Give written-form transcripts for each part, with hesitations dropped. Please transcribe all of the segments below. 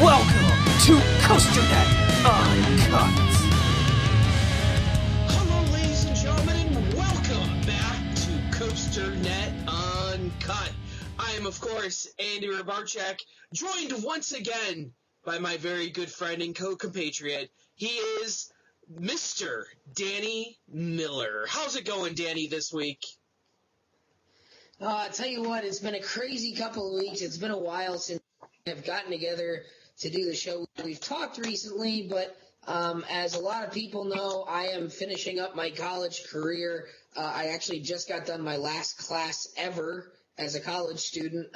Welcome to COASTER-net Uncut. Hello, ladies and gentlemen, and welcome back to COASTER-net Uncut. I am, of course, Andy Rabarchak, joined once again by my very good friend and co-compatriot. He is Mr. Danny Miller. How's it going, Danny, this week? I'll tell you what, it's been a crazy couple of weeks. It's been a while since we've gotten together to do the show. We've talked recently, but as a lot of people know, I am finishing up my college career. I actually just got done my last class ever as a college student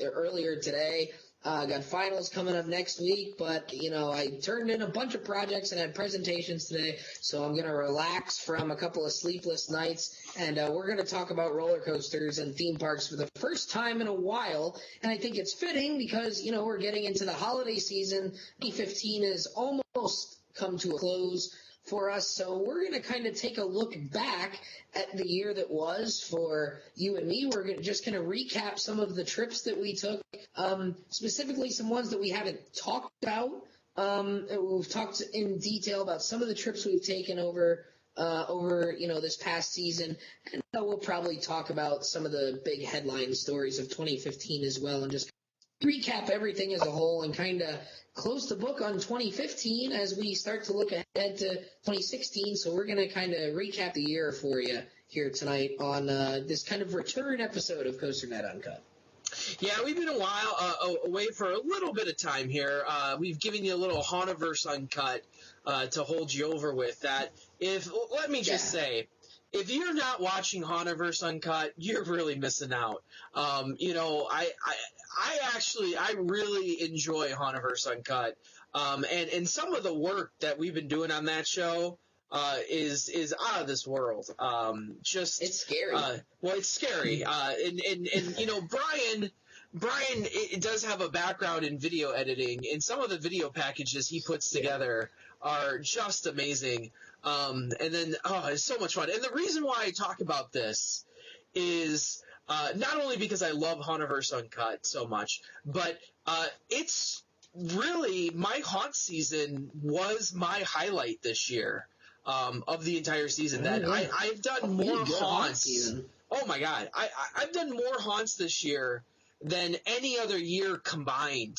earlier today. Got finals coming up next week, but, I turned in a bunch of projects and had presentations today, so I'm going to relax from a couple of sleepless nights, and we're going to talk about roller coasters and theme parks for the first time in a while, and I think it's fitting because, we're getting into the holiday season. 2015 has almost come to a close for us, so we're going to kind of take a look back at the year that was for you and me. We're just going to recap some of the trips that we took, specifically some ones that we haven't talked about. We've talked in detail about some of the trips we've taken over this past season, and we'll probably talk about some of the big headline stories of 2015 as well, and just recap everything as a whole and kind of close the book on 2015 as we start to look ahead to 2016. So we're going to kind of recap the year for you here tonight on this kind of return episode of COASTER-net Uncut. Yeah, we've been a while away for a little bit of time here. We've given you a little Haunaverse Uncut to hold you over with that. Let me just say, if you're not watching Haunaverse Uncut, you're really missing out. I really enjoy Haunaverse Uncut. And some of the work that we've been doing on that show is out of this world. It's scary. It's scary. And Brian it does have a background in video editing, and some of the video packages he puts together are just amazing. And then, it's so much fun. And the reason why I talk about this is not only because I love Haunaverse Uncut so much, but it's really my haunt season was my highlight this year of the entire season. I've done more haunts. Oh my God, I've done more haunts this year than any other year combined.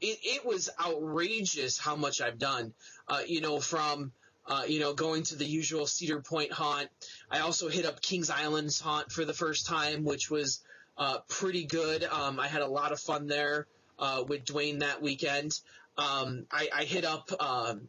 It was outrageous how much I've done. From going to the usual Cedar Point haunt. I also hit up Kings Island's haunt for the first time, which was pretty good. I had a lot of fun there with Dwayne that weekend. I hit up,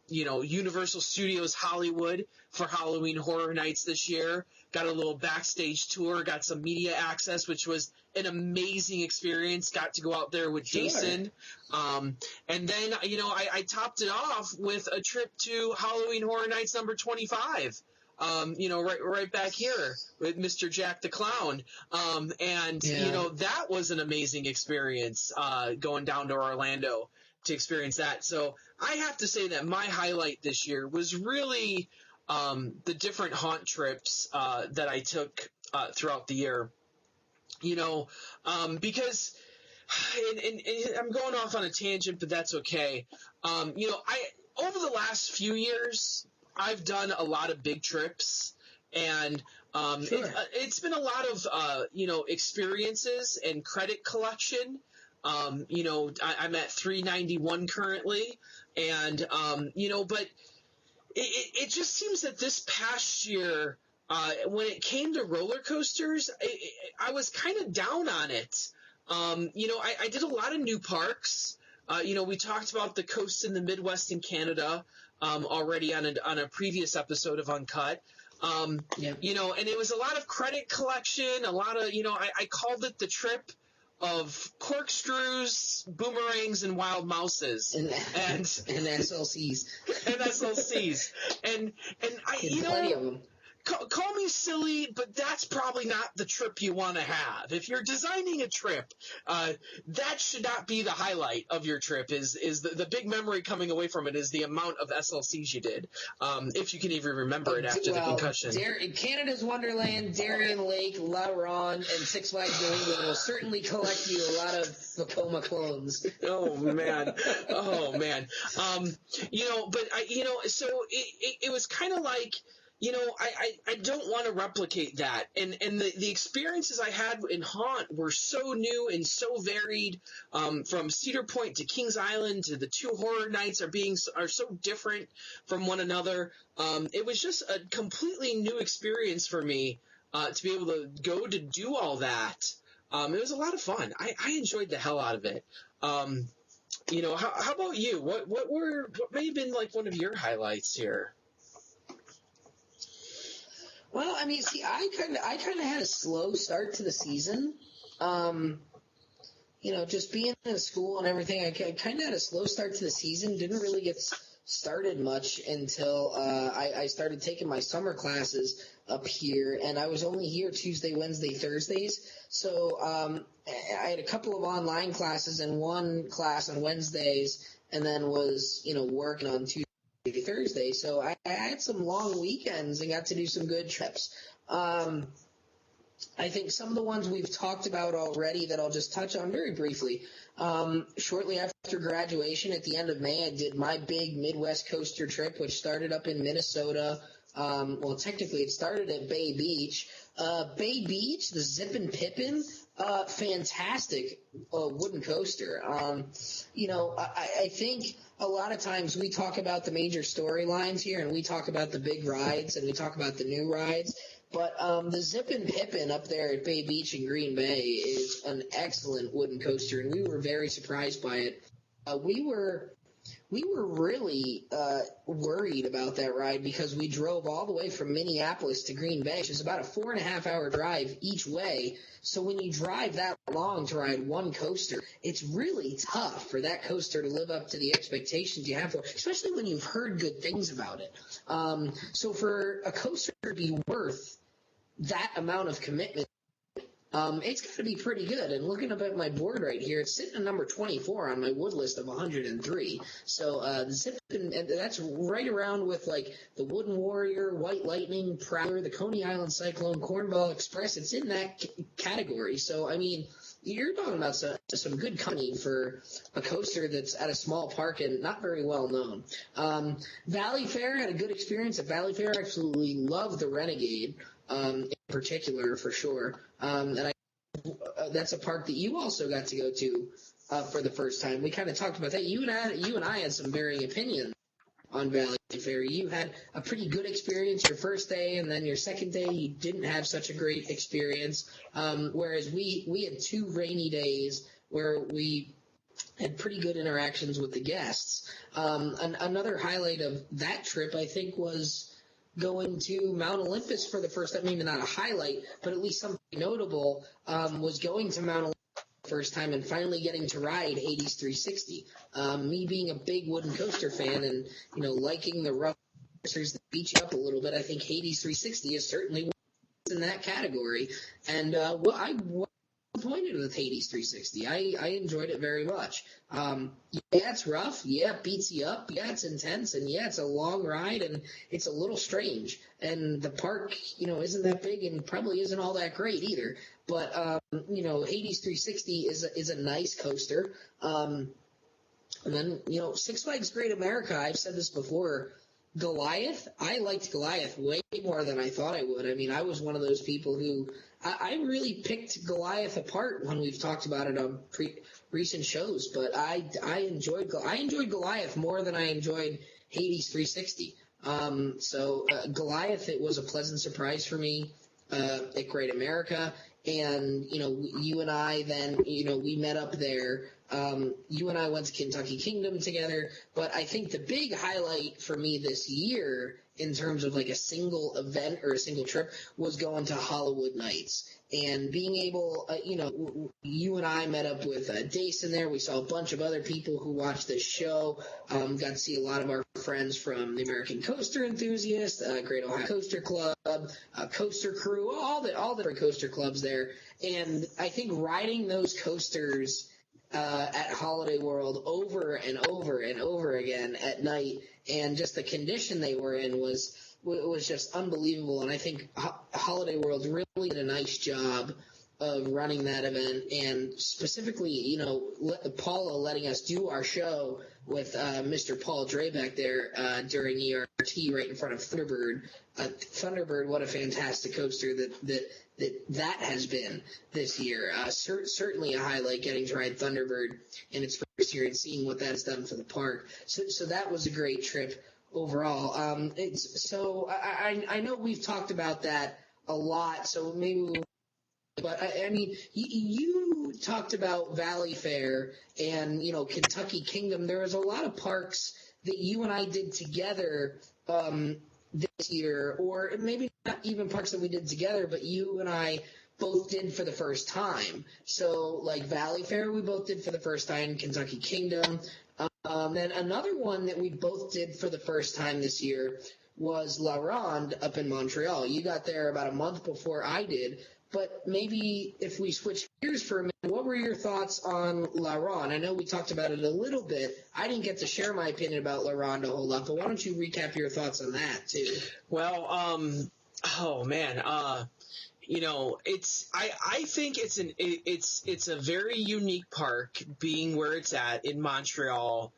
Universal Studios Hollywood for Halloween Horror Nights this year. Got a little backstage tour, got some media access, which was an amazing experience. Got to go out there with Jason. And then, I topped it off with a trip to Halloween Horror Nights number 25. Right back here with Mr. Jack the Clown. That was an amazing experience, going down to Orlando to experience that. So I have to say that my highlight this year was really the different haunt trips that I took throughout the year. Because and I'm going off on a tangent, but that's okay. Over the last few years, I've done a lot of big trips, and it's been a lot of experiences and credit collection. I'm at 391 currently, and but it just seems that this past year, when it came to roller coasters, I was kind of down on it. I did a lot of new parks. We talked about the coasts in the Midwest and Canada already on a previous episode of Uncut. And it was a lot of credit collection, a lot of, I called it the trip of corkscrews, boomerangs, and wild mouses. And SLCs. And SLCs. And plenty of them. call me silly, but that's probably not the trip you want to have. If you're designing a trip, that should not be the highlight of your trip. Is the big memory coming away from it is the amount of SLCs you did, if you can even remember it after the concussion. Canada's Wonderland, Darien Lake, La Ronde, and Six Flags New England will certainly collect you a lot of Vekoma clones. Oh man. So it was kind of like, I don't want to replicate that. And the experiences I had in Haunt were so new and so varied, from Cedar Point to Kings Island to the two horror nights are so different from one another. It was just a completely new experience for me, to be able to go to do all that. It was a lot of fun. I enjoyed the hell out of it. How about you? What may have been like one of your highlights here? Well, I mean, see, I kind of had a slow start to the season. Just being in school and everything, I kind of had a slow start to the season. Didn't really get started much until I started taking my summer classes up here, and I was only here Tuesday, Wednesday, Thursdays. So I had a couple of online classes and one class on Wednesdays, and then was working on Tuesday, Thursday. So I had some long weekends and got to do some good trips. I think some of the ones we've talked about already that I'll just touch on very briefly. Shortly after graduation at the end of May, I did my big Midwest coaster trip, which started up in Minnesota. Well, technically it started at Bay Beach. Bay Beach, the Zippin' Pippin, fantastic wooden coaster. I think a lot of times we talk about the major storylines here, and we talk about the big rides, and we talk about the new rides. But the Zippin' Pippin up there at Bay Beach in Green Bay is an excellent wooden coaster, and we were very surprised by it. We were really worried about that ride because we drove all the way from Minneapolis to Green Bay, which is about a 4.5-hour drive each way. So when you drive that long to ride one coaster, it's really tough for that coaster to live up to the expectations you have for it, especially when you've heard good things about it. So for a coaster to be worth that amount of commitment, it's got to be pretty good. And looking up at my board right here, it's sitting at number 24 on my wood list of 103. So the Zippin', and that's right around with like the Wooden Warrior, White Lightning, Prowler, the Coney Island Cyclone, Cornball Express. It's in that category. So I mean, you're talking about some good company for a coaster that's at a small park and not very well known. Valley Fair, had a good experience at Valley Fair. I absolutely love the Renegade. In particular, for sure. And that's a park that you also got to go to for the first time. We kind of talked about that. You and I had some varying opinions on Valley Fair. You had a pretty good experience your first day, and then your second day you didn't have such a great experience. Whereas we had 2 rainy days where we had pretty good interactions with the guests. Another highlight of that trip, I think, was going to Mount Olympus for the first time. Maybe not a highlight, but at least something notable, was going to Mount Olympus for the first time and finally getting to ride Hades 360. Me being a big wooden coaster fan and, liking the rough coasters that beat you up a little bit, I think Hades 360 is certainly in that category. And I was disappointed with Hades 360. I enjoyed it very much. Yeah, it's rough. Yeah, it beats you up. Yeah, it's intense. And yeah, it's a long ride and it's a little strange. And the park, isn't that big and probably isn't all that great either. But, Hades 360 is a nice coaster. And then, Six Flags Great America, I've said this before, Goliath, I liked Goliath way more than I thought I would. I mean, I was one of those people who I really picked Goliath apart when we've talked about it on recent shows, but I enjoyed Goliath more than I enjoyed Hades 360. So Goliath, it was a pleasant surprise for me at Great America. And, you and I then, we met up there You and I went to Kentucky Kingdom together, but I think the big highlight for me this year in terms of like a single event or a single trip was going to Hollywood Nights and being able, you and I met up with Dason there. We saw a bunch of other people who watched the show. Got to see a lot of our friends from the American Coaster Enthusiast, Great Ohio Coaster Club, Coaster Crew, all the different coaster clubs there. And I think riding those coasters at Holiday World over and over and over again at night, and just the condition they were in was just unbelievable. And I think Holiday World really did a nice job of running that event, and specifically, Paula letting us do our show with Mr. Paul Dre back there during ERT right in front of Thunderbird. Thunderbird, what a fantastic coaster that has been this year. Certainly a highlight getting to ride Thunderbird in its first year and seeing what that has done for the park. So that was a great trip overall. I know we've talked about that a lot, so maybe we'll. But I mean, you talked about Valley Fair and Kentucky Kingdom. There was a lot of parks that you and I did together this year, or maybe not even parks that we did together, but you and I both did for the first time. So like Valley Fair, we both did for the first time. Kentucky Kingdom. Then another one that we both did for the first time this year was La Ronde up in Montreal. You got there about a month before I did. But maybe if we switch gears for a minute, what were your thoughts on La Ronde? I know we talked about it a little bit. I didn't get to share my opinion about La Ronde a whole lot, but why don't you recap your thoughts on that too? Well, oh man, I think it's a very unique park being where it's at in Montreal.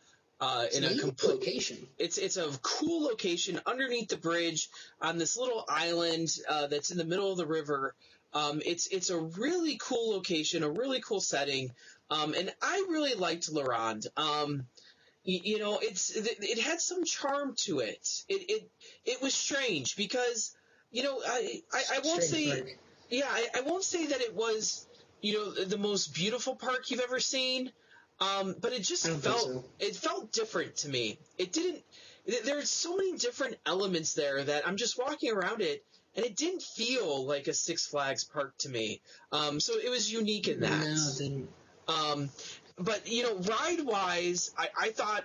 In a complete location. It's a cool location underneath the bridge on this little island that's in the middle of the river. It's a really cool location, a really cool setting, and I really liked La Ronde. It had some charm to it. It was strange because I won't say I won't say that it was the most beautiful park you've ever seen. But it just felt different to me. It didn't. There's so many different elements there that I'm just walking around it, and it didn't feel like a Six Flags park to me. So it was unique in that. No, it didn't. But ride wise, I thought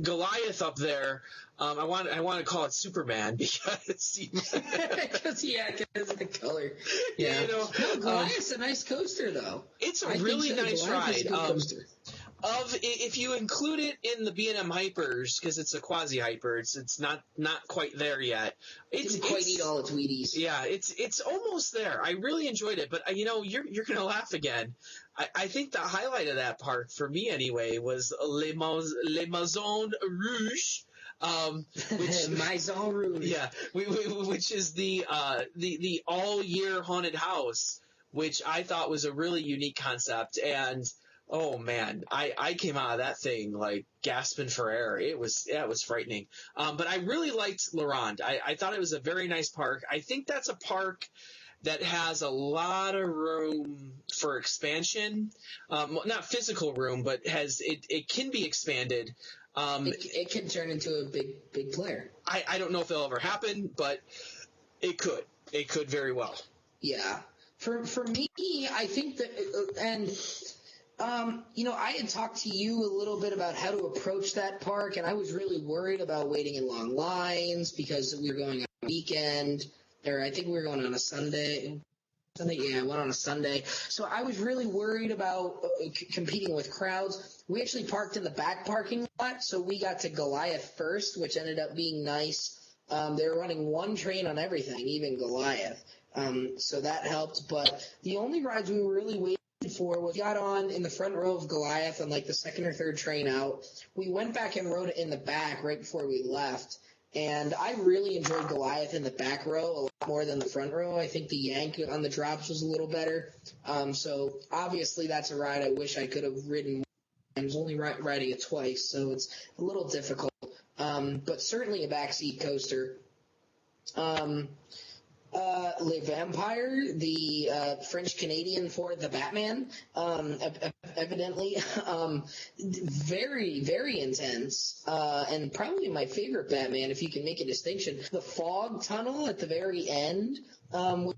Goliath up there. I want to call it Superman because because of the color. Yeah, Goliath's a nice coaster though. It's a really nice ride. If you include it in the B&M Hypers, because it's a quasi hyper, it's not quite there yet. It didn't quite eat all its Wheaties. Yeah, it's almost there. I really enjoyed it, but you're gonna laugh again. I think the highlight of that park for me anyway was Les Maisons Rouges. Maison Rouge. Yeah, which is the all year haunted house, which I thought was a really unique concept. And oh man, I came out of that thing like gasping for air. It was frightening. But I really liked La Ronde. I thought it was a very nice park. I think that's a park that has a lot of room for expansion. Not physical room, but it can be expanded. It can turn into a big player. I don't know if it'll ever happen, but it could. It could very well. Yeah. For me, I think that, and I had talked to you a little bit about how to approach that park, and I was really worried about waiting in long lines because we were going on a weekend, or I think we were going on a Sunday. Yeah, I went on a Sunday. So I was really worried about competing with crowds. We actually parked in the back parking lot, so we got to Goliath first, which ended up being nice. They were running one train on everything, even Goliath. So that helped. But the only rides we were really waiting for was we got on in the front row of Goliath on like the second or third train out. We went back and rode it in the back right before we left. And I really enjoyed Goliath in the back row a lot more than the front row. I think the yank on the drops was a little better. So obviously that's a ride I wish I could have ridden. I was only riding it twice, so it's a little difficult. But certainly a backseat coaster. Le Vampire, the French Canadian for the Batman, evidently, very, very intense, and probably my favorite Batman, if you can make a distinction. The fog tunnel at the very end,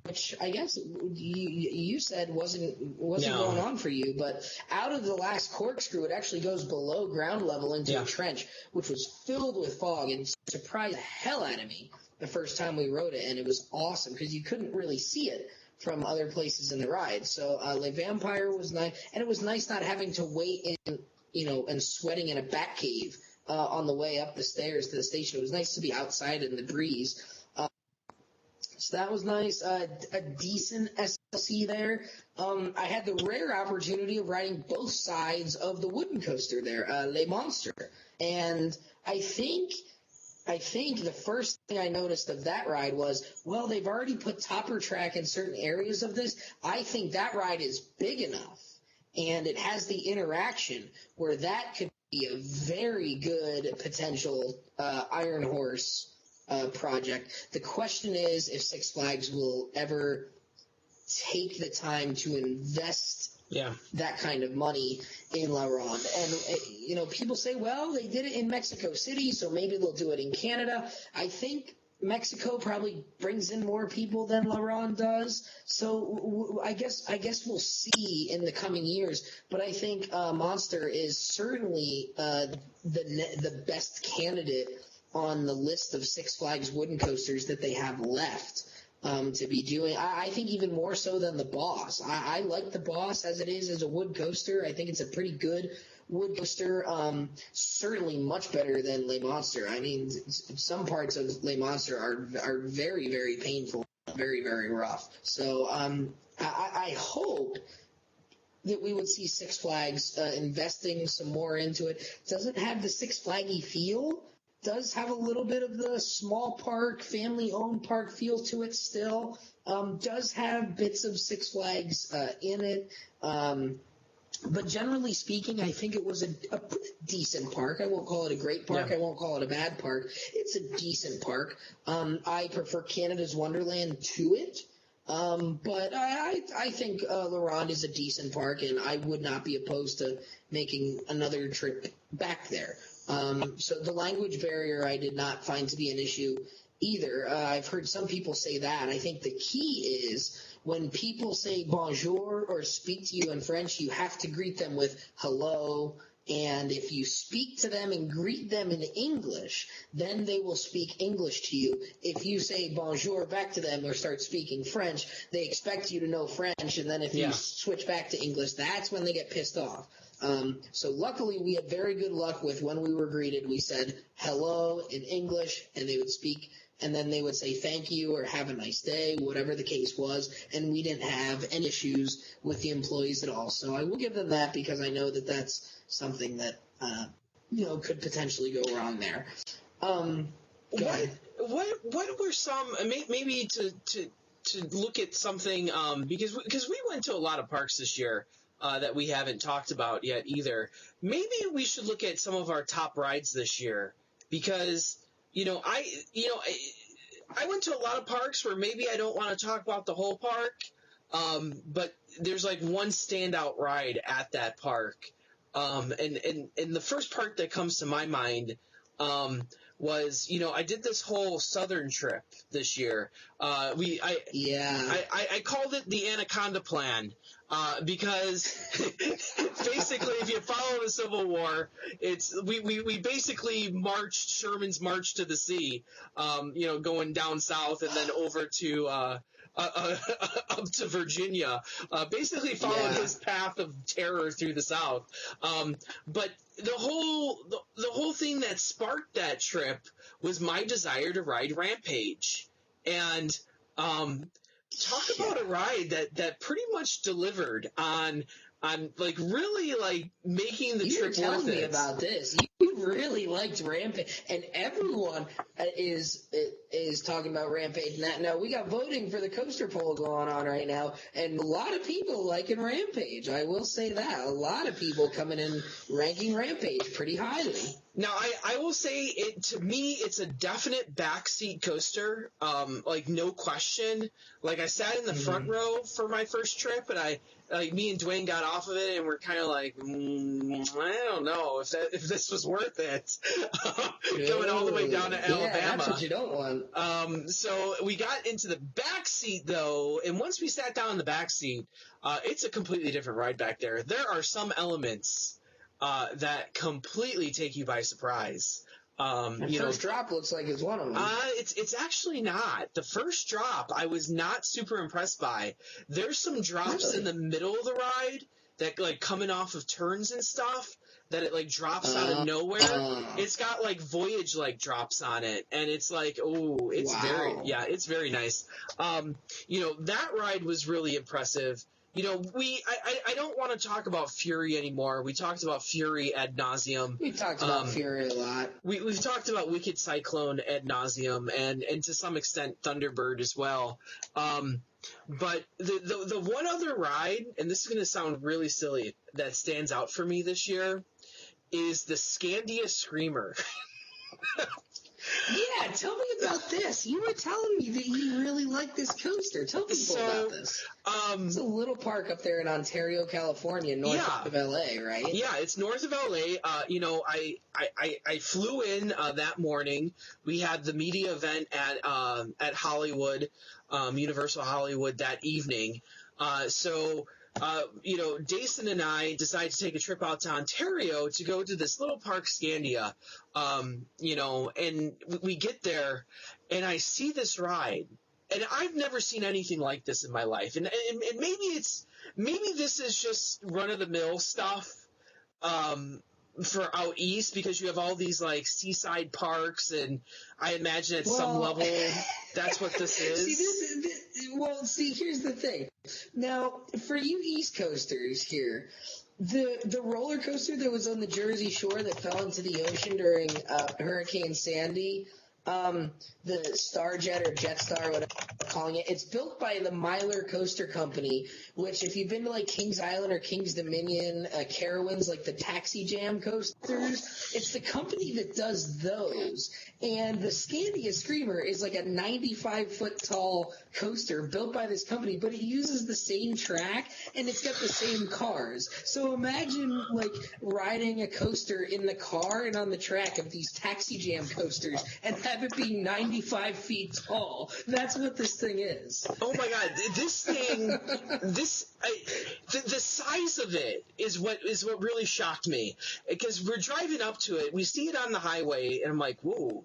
which I guess you said wasn't going on for you, but out of the last corkscrew, it actually goes below ground level into a trench, which was filled with fog and surprised the hell out of me the first time we rode it, and it was awesome because you couldn't really see it from other places in the ride. So Le Vampire was nice, and it was nice not having to wait in, and sweating in a bat cave on the way up the stairs to the station. It was nice to be outside in the breeze. So that was nice. A decent SLC there. I had the rare opportunity of riding both sides of the wooden coaster there, Le Monster, and I think the first thing I noticed of that ride was, well, they've already put topper track in certain areas of this. I think that ride is big enough, and it has the interaction where that could be a very good potential Iron Horse project. The question is if Six Flags will ever take the time to invest that kind of money in La Ronde. And, people say, well, they did it in Mexico City, so maybe they'll do it in Canada. I think Mexico probably brings in more people than La Ronde does. So I guess we'll see in the coming years. But I think Monster is certainly the best candidate on the list of Six Flags wooden coasters that they have left. To be doing. I think even more so than the Boss. I like the Boss as it is as a wood coaster. I think it's a pretty good wood coaster. Certainly much better than Le Monster. I mean, some parts of Le Monster are very, very painful, very, very rough. So I hope that we would see Six Flags investing some more into it. Doesn't have the Six Flaggy feel. Does have a little bit of the small park, family-owned park feel to it still. Does have bits of Six Flags in it. But generally speaking, I think it was a decent park. I won't call it a great park. I won't call it a bad park. It's a decent park. I prefer Canada's Wonderland to it. But I think La Ronde is a decent park, and I would not be opposed to making another trip back there. So the language barrier I did not find to be an issue either. I've heard some people say that. I think the key is when people say bonjour or speak to you in French, you have to greet them with hello. And if you speak to them and greet them in English, then they will speak English to you. If you say bonjour back to them or start speaking French, they expect you to know French. And then if you switch back to English, that's when they get pissed off. So luckily we had very good luck with when we were greeted. We said hello in English, and they would speak, and then they would say thank you or have a nice day, whatever the case was, and we didn't have any issues with the employees at all. So I will give them that because I know that that's something that could potentially go wrong there. What were some maybe to look at something because we went to a lot of parks this year. That we haven't talked about yet either. Maybe we should look at some of our top rides this year because I went to a lot of parks where maybe I don't want to talk about the whole park, but there's like one standout ride at that park, and the first part that comes to my mind was I did this whole southern trip this year. I called it the Anaconda Plan. Because basically, if you follow the Civil War, we basically marched Sherman's March to the Sea, going down south and then over to up to Virginia, basically following his path of terror through the South. But the whole thing that sparked that trip was my desire to ride Rampage, and talk about a ride that pretty much delivered on like really like making the trip worth it. You were telling me about this. You really liked Rampage, and everyone is talking about Rampage and that. Now, we got voting for the coaster poll going on right now, and a lot of people liking Rampage. I will say that. A lot of people coming in ranking Rampage pretty highly. Now, I will say, to me, it's a definite backseat coaster, like, no question. Like, I sat in the front row for my first trip, and me and Dwayne got off of it, and we're kind of like, I don't know if this was worth it, going all the way down to Alabama. Yeah, that's what you don't want. So we got into the back seat, though, and once we sat down in the back seat, it's a completely different ride back there. There are some elements that completely take you by surprise. First drop looks like it's one of them. It's actually not. The first drop I was not super impressed by. There's some drops in the middle of the ride that, like, coming off of turns and stuff, that it, like, drops out of nowhere. It's got, like, Voyage-like drops on it, and it's like, oh, it's it's very nice. That ride was really impressive. I don't want to talk about Fury anymore. We talked about Fury ad nauseum. We talked about Fury a lot. We've talked about Wicked Cyclone ad nauseum, and to some extent Thunderbird as well. But the one other ride, and this is going to sound really silly, that stands out for me this year is the Scandia Screamer. Yeah, tell me about this. You were telling me that you really like this coaster. Tell people about this. It's a little park up there in Ontario, California, north of LA, right? Yeah, it's north of LA. I flew in that morning. We had the media event at Hollywood, Universal Hollywood that evening. Dason and I decided to take a trip out to Ontario to go to this little park, Scandia, and we get there, and I see this ride, and I've never seen anything like this in my life, and maybe this is just run-of-the-mill stuff, for out east, because you have all these, like, seaside parks, and I imagine at some level that's what this is. Here's the thing. Now, for you East Coasters here, the roller coaster that was on the Jersey Shore that fell into the ocean during Hurricane Sandy, the Starjet or Jetstar, whatever they're calling it, it's built by the Myler Coaster Company, which, if you've been to, like, Kings Island or Kings Dominion, Carowinds, like the Taxi Jam coasters, it's the company that does those. And the Scandia Screamer is like a 95-foot tall coaster built by this company, but it uses the same track, and it's got the same cars. So imagine, like, riding a coaster in the car and on the track of these Taxi Jam coasters and have it be 95 feet tall. That's what this thing is. Oh my God, this thing, the size of it is what really shocked me, because we're driving up to it, we see it on the highway, and I'm like, whoa,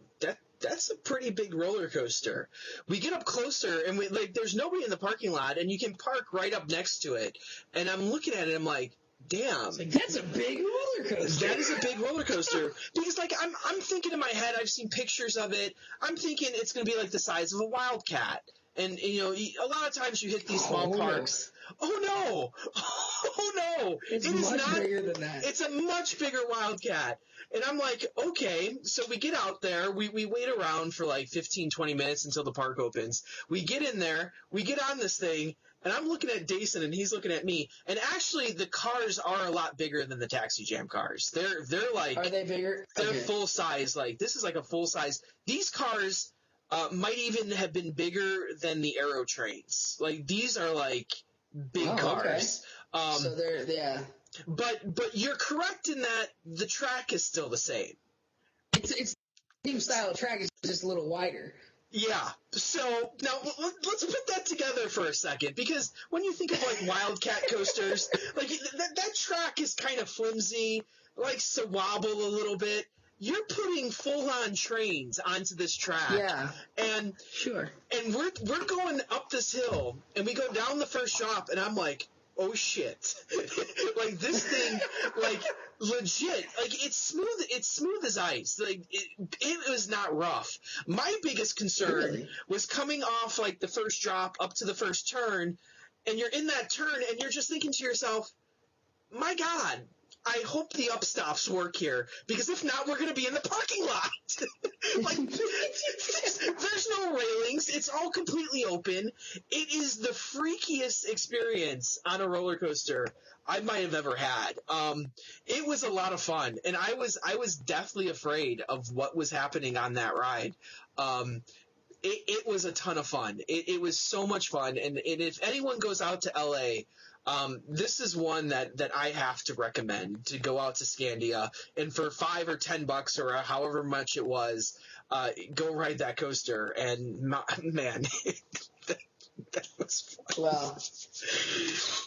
that's a pretty big roller coaster. We get up closer, and there's nobody in the parking lot, and you can park right up next to it, and I'm looking at it, I'm like, damn. That's a big roller coaster. That is a big roller coaster. Because, like, I'm thinking in my head, I've seen pictures of it. I'm thinking it's going to be like the size of a Wildcat. And, a lot of times you hit these small parks. Oh, no. Oh, no. It's much bigger than that. It's a much bigger Wildcat. And I'm like, okay. So we get out there. We wait around for like 15, 20 minutes until the park opens. We get in there. We get on this thing. And I'm looking at Dason, and he's looking at me. And actually, the cars are a lot bigger than the Taxi Jam cars. They're like... Are they bigger? They're full size. Like, this is like a full size. These cars might even have been bigger than the Aero trains. Like, these are like big cars. Okay. So they're, yeah. But you're correct in that the track is still the same. It's the same style of track. It's just a little wider. Yeah. So now let's put that together for a second, because when you think of like Wildcat coasters, like that track is kind of flimsy, likes to wobble a little bit. You're putting full-on trains onto this track. Yeah. And sure. And we're going up this hill, and we go down the first drop, and I'm like, oh shit. Like, this thing, like, legit, like, it's smooth as ice. Like, it was not rough. My biggest concern was coming off, like, the first drop up to the first turn, and you're in that turn, and you're just thinking to yourself, my God, I hope the upstops work here, because if not, we're going to be in the parking lot. Like, there's no railings. It's all completely open. It is the freakiest experience on a roller coaster I might have ever had. It was a lot of fun, and I was deathly afraid of what was happening on that ride. It was a ton of fun. It was so much fun, and if anyone goes out to LA, this is one that I have to recommend, to go out to Scandia, and for $5 or $10 or however much it was, go ride that coaster. And man, that was fun.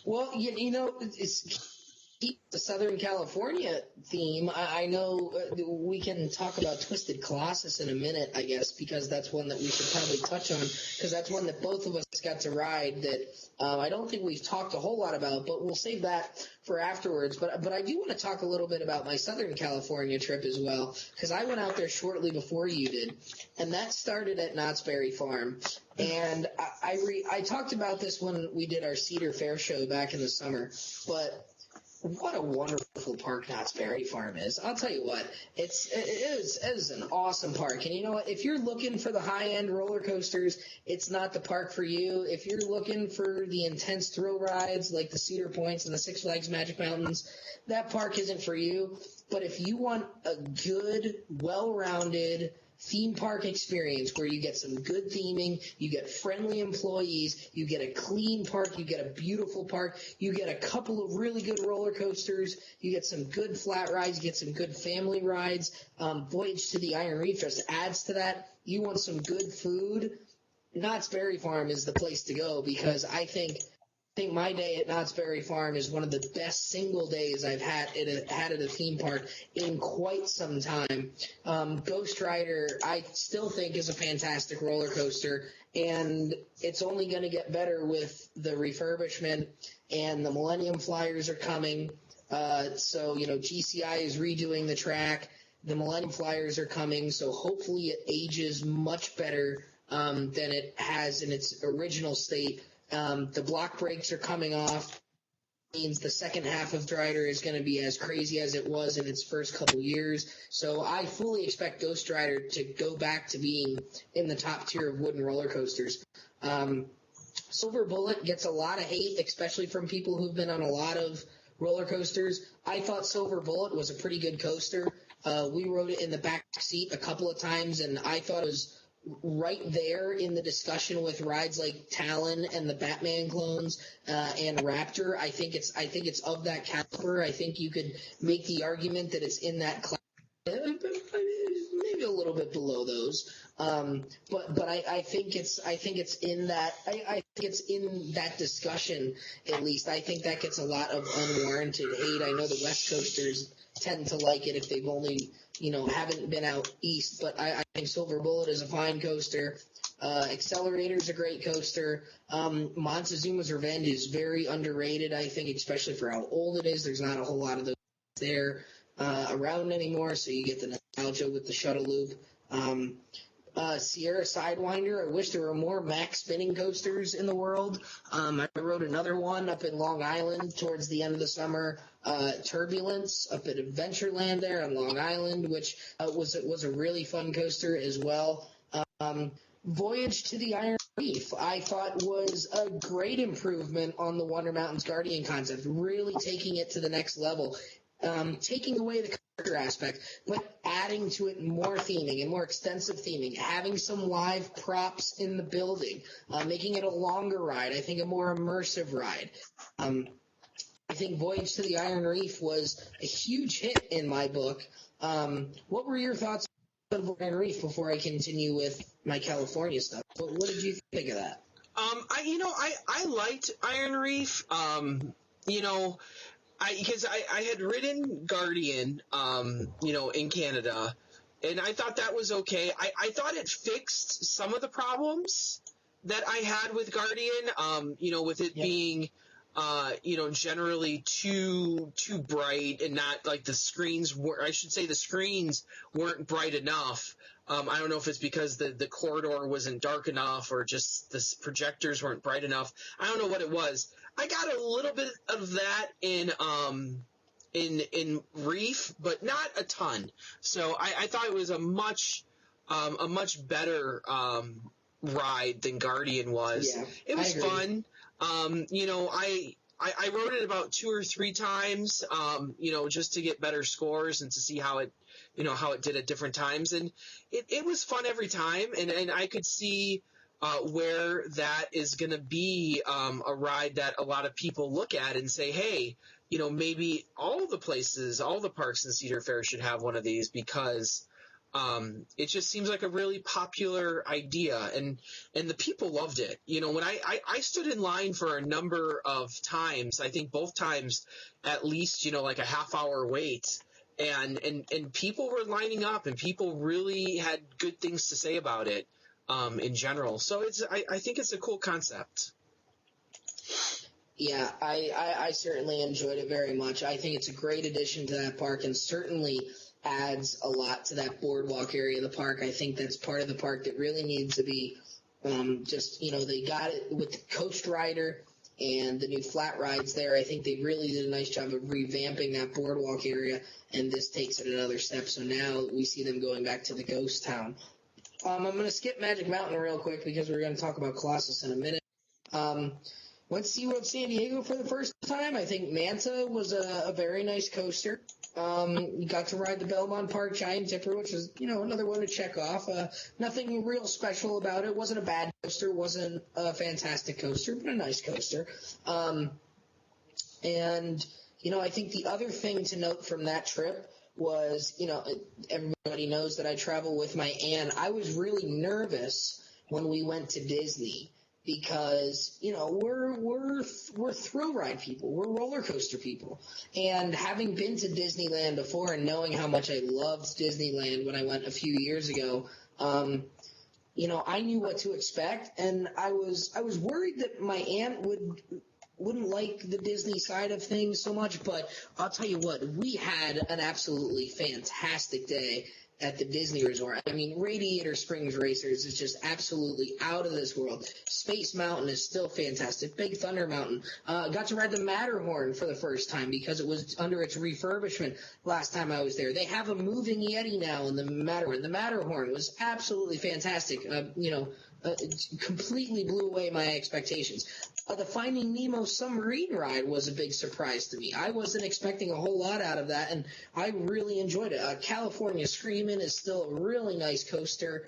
Well, it's the Southern California theme. I know we can talk about Twisted Colossus in a minute, I guess, because that's one that we should probably touch on, because that's one that both of us got to ride that I don't think we've talked a whole lot about, but we'll save that for afterwards. But I do want to talk a little bit about my Southern California trip as well, because I went out there shortly before you did, and that started at Knott's Berry Farm. And I talked about this when we did our Cedar Fair show back in the summer, but what a wonderful park Knott's Berry Farm is. I'll tell you what, it is an awesome park. And you know what? If you're looking for the high-end roller coasters, it's not the park for you. If you're looking for the intense thrill rides like the Cedar Points and the Six Flags Magic Mountains, that park isn't for you. But if you want a good, well-rounded theme park experience where you get some good theming, you get friendly employees, you get a clean park, you get a beautiful park, you get a couple of really good roller coasters, you get some good flat rides, you get some good family rides. Voyage to the Iron Reef just adds to that. You want some good food, Knott's Berry Farm is the place to go, because I think my day at Knott's Berry Farm is one of the best single days I've had at a theme park in quite some time. Ghost Rider, I still think, is a fantastic roller coaster, and it's only going to get better with the refurbishment, and the Millennium Flyers are coming. So, GCI is redoing the track. The Millennium Flyers are coming, so hopefully it ages much better than it has in its original state. The block brakes are coming off. Means the second half of Strider is going to be as crazy as it was in its first couple years. So I fully expect Ghost Rider to go back to being in the top tier of wooden roller coasters. Silver Bullet gets a lot of hate, especially from people who've been on a lot of roller coasters. I thought Silver Bullet was a pretty good coaster. We rode it in the back seat a couple of times, and I thought it was right there in the discussion with rides like Talon and the Batman clones and Raptor. I think it's of that caliber. I think you could make the argument that it's in that class, maybe a little bit below those. But I think it's in that. I think it's in that discussion at least. I think that gets a lot of unwarranted hate. I know the West Coasters tend to like it if they've only haven't been out east, but I think Silver Bullet is a fine coaster. Accelerator's a great coaster. Montezuma's Revenge is very underrated, I think, especially for how old it is. There's not a whole lot of those there around anymore, so you get the nostalgia with the shuttle loop. Sierra Sidewinder, I wish there were more Max spinning coasters in the world. I rode another one up in Long Island towards the end of the summer. Turbulence up at Adventureland there on Long Island, which was a really fun coaster as well. Voyage to the Iron Reef, I thought, was a great improvement on the Wonder Mountains Guardian concept, really taking it to the next level. Taking away the character aspect, but adding to it more theming and more extensive theming, having some live props in the building, making it a longer ride, I think a more immersive ride. I think Voyage to the Iron Reef was a huge hit in my book. What were your thoughts on Iron Reef before I continue with my California stuff? What did you think of that? I liked Iron Reef. Because I had ridden Guardian, in Canada, and I thought that was okay. I thought it fixed some of the problems that I had with Guardian, with it being, generally too bright, and not like the screens weren't bright enough. I don't know if it's because the corridor wasn't dark enough or just the projectors weren't bright enough. I don't know what it was. I got a little bit of that in in reef, but not a ton. So I thought it was a much better ride than Guardian was. Yeah, It was I agree. fun. I rode it about 2 or 3 times, just to get better scores and to see how it did at different times. And it was fun every time. And I could see where that is going to be a ride that a lot of people look at and say, hey, maybe all the parks in Cedar Fair should have one of these, because it just seems like a really popular idea, and the people loved it. When I stood in line for a number of times, I think both times at least, like a half-hour wait, and people were lining up, and people really had good things to say about it in general. So I think it's a cool concept. Yeah, I certainly enjoyed it very much. I think it's a great addition to that park, and certainly adds a lot to that boardwalk area of the park. I think that's part of the park that really needs to be they got it with the coached rider and the new flat rides there. I think they really did a nice job of revamping that boardwalk area, and this takes it another step. So now we see them going back to the ghost town. I'm going to skip Magic Mountain real quick because we're going to talk about Colossus in a minute. Went to SeaWorld San Diego for the first time. I think Manta was a very nice coaster. You got to ride the Belmont Park Giant Tipper, which is, another one to check off. Nothing real special about it. Wasn't a bad coaster. Wasn't a fantastic coaster, but a nice coaster. And I think the other thing to note from that trip was, everybody knows that I travel with my aunt. I was really nervous when we went to Disney, because we're thrill ride people, we're roller coaster people, and having been to Disneyland before and knowing how much I loved Disneyland when I went a few years ago, I knew what to expect, and I was worried that my aunt wouldn't like the Disney side of things so much, but I'll tell you what, we had an absolutely fantastic day at the Disney Resort. I mean, Radiator Springs Racers is just absolutely out of this world. Space Mountain is still fantastic. Big Thunder Mountain. Got to ride the Matterhorn for the first time because it was under its refurbishment last time I was there. They have a moving Yeti now in the Matterhorn. The Matterhorn was absolutely fantastic. Completely blew away my expectations. The Finding Nemo submarine ride was a big surprise to me. I wasn't expecting a whole lot out of that, and I really enjoyed it. California Screamin' is still a really nice coaster.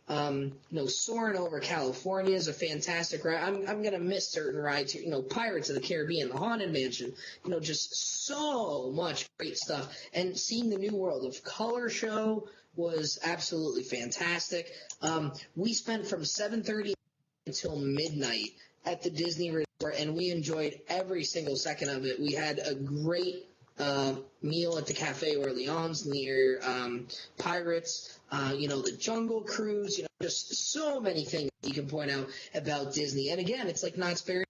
Soaring over California is a fantastic ride. I'm gonna miss certain rides here. Pirates of the Caribbean, the Haunted Mansion. Just so much great stuff. And seeing the New World of Color show was absolutely fantastic. We spent from 7:30 until midnight at the Disney Resort, and we enjoyed every single second of it. We had a great meal at the Cafe Orleans near Pirates, the Jungle Cruise, just so many things you can point out about Disney. And again, it's like Knott's Berry.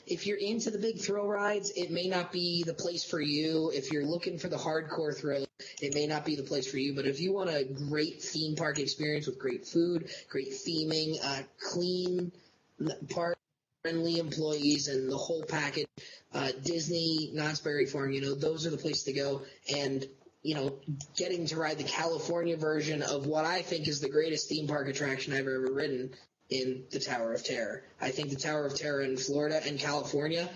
If you're into the big thrill rides, it may not be the place for you. If you're looking for the hardcore thrill, it may not be the place for you. But if you want a great theme park experience with great food, great theming, clean park, friendly employees, and the whole package, Disney, Knott's Berry Farm, those are the places to go. And, getting to ride the California version of what I think is the greatest theme park attraction I've ever ridden in the Tower of Terror. I think the Tower of Terror in Florida and California,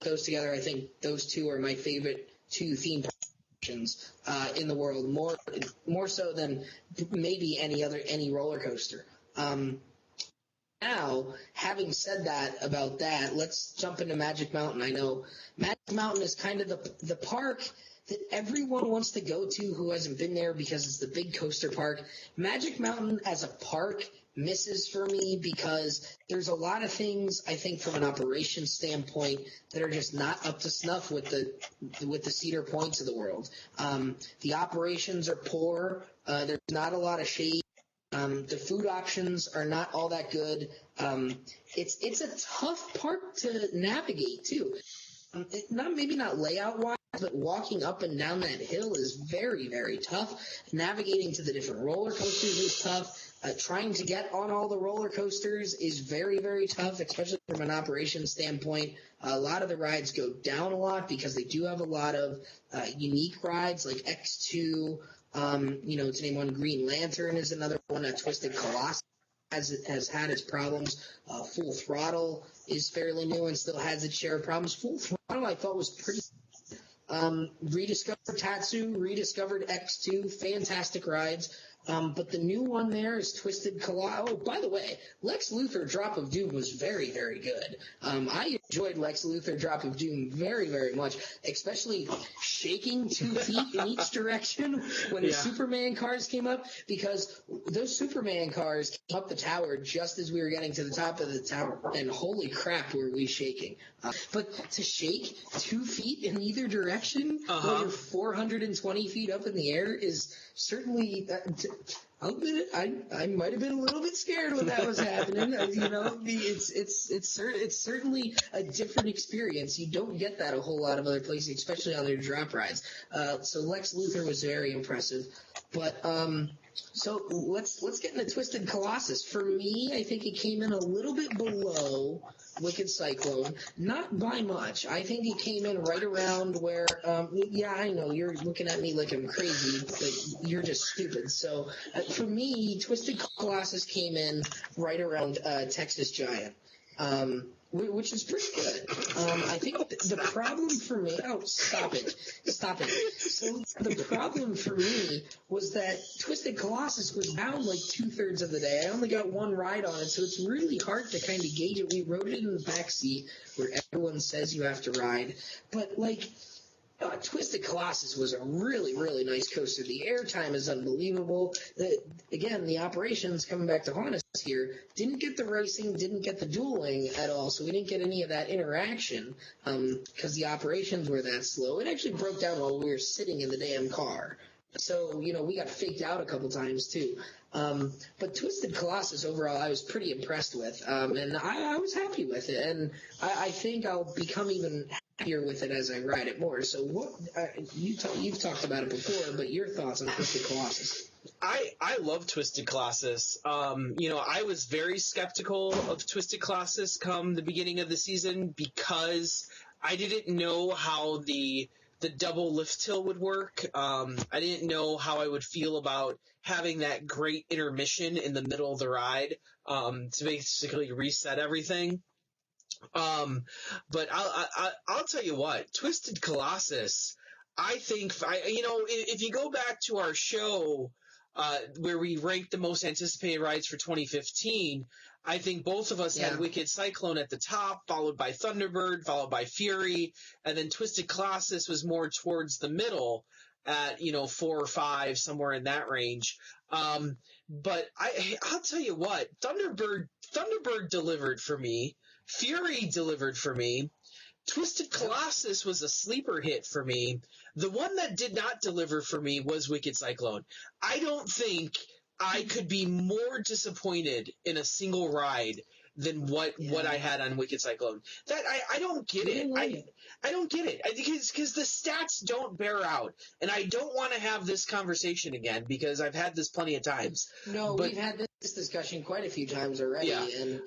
those together, I think those two are my favorite two theme park attractions in the world, more so than maybe any roller coaster. Now, having said that about that, let's jump into Magic Mountain. I know Magic Mountain is kind of the park that everyone wants to go to who hasn't been there because it's the big coaster park. Magic Mountain as a park misses for me because there's a lot of things, I think, from an operations standpoint that are just not up to snuff with the Cedar Points of the world. The operations are poor. There's not a lot of shade. The food options are not all that good. It's a tough park to navigate too. Maybe not layout wise, but walking up and down that hill is very, very tough. Navigating to the different roller coasters is tough. Trying to get on all the roller coasters is very, very tough, especially from an operations standpoint. A lot of the rides go down a lot because they do have a lot of unique rides like X2. To name one, Green Lantern is another one. Twisted Colossus has had its problems. Full Throttle is fairly new and still has its share of problems. Full Throttle I thought was pretty. Rediscovered Tatsu, rediscovered X2, fantastic rides. But the new one there is Twisted Colossus. Oh, by the way, Lex Luthor Drop of Doom was very, very good. I enjoyed Lex Luthor Drop of Doom very, very much, especially shaking 2 feet in each direction when the Superman cars came up, because those Superman cars came up the tower just as we were getting to the top of the tower, and holy crap, were we shaking. But to shake 2 feet in either direction while you're 420 feet up in the air is certainly... I'll admit it. I might have been a little bit scared when that was happening. It's certainly a different experience. You don't get that a whole lot of other places, especially on their drop rides. So Lex Luthor was very impressive. But so let's get into Twisted Colossus. For me, I think it came in a little bit below Wicked Cyclone, not by much. I think it came in right around where, I know you're looking at me like I'm crazy, but you're just stupid. So for me, Twisted Colossus came in right around Texas Giant. Which is pretty good. I think the problem for me... Oh, stop it. Stop it. So the problem for me was that Twisted Colossus was down like 2/3 of the day. I only got one ride on it, so it's really hard to kind of gauge it. We rode it in the back seat where everyone says you have to ride. But, Twisted Colossus was a really, really nice coaster. The airtime is unbelievable. Again, the operations, coming back to haunt us here, didn't get the racing, didn't get the dueling at all, so we didn't get any of that interaction because the operations were that slow. It actually broke down while we were sitting in the damn car. So, we got faked out a couple times, too. But Twisted Colossus, overall, I was pretty impressed with, and I was happy with it, and I think I'll become even happier with it as I ride it more. So what you've talked about it before, but your thoughts on Twisted Colossus? I love Twisted Colossus. I was very skeptical of Twisted Colossus come the beginning of the season because I didn't know how the double lift hill would work. I didn't know how I would feel about having that great intermission in the middle of the ride to basically reset everything. But I'll tell you what, Twisted Colossus, I think, if you go back to our show where we ranked the most anticipated rides for 2015, I think both of us had Wicked Cyclone at the top, followed by Thunderbird, followed by Fury, and then Twisted Colossus was more towards the middle at 4 or 5, somewhere in that range. But I'll tell you what, Thunderbird delivered for me. Fury delivered for me. Twisted Colossus was a sleeper hit for me. The one that did not deliver for me was Wicked Cyclone. I don't think I could be more disappointed in a single ride than what I had on Wicked Cyclone. That I don't get it. I don't get it because the stats don't bear out, and I don't want to have this conversation again because I've had this plenty of times. No, we've had this discussion quite a few times already. Yeah. And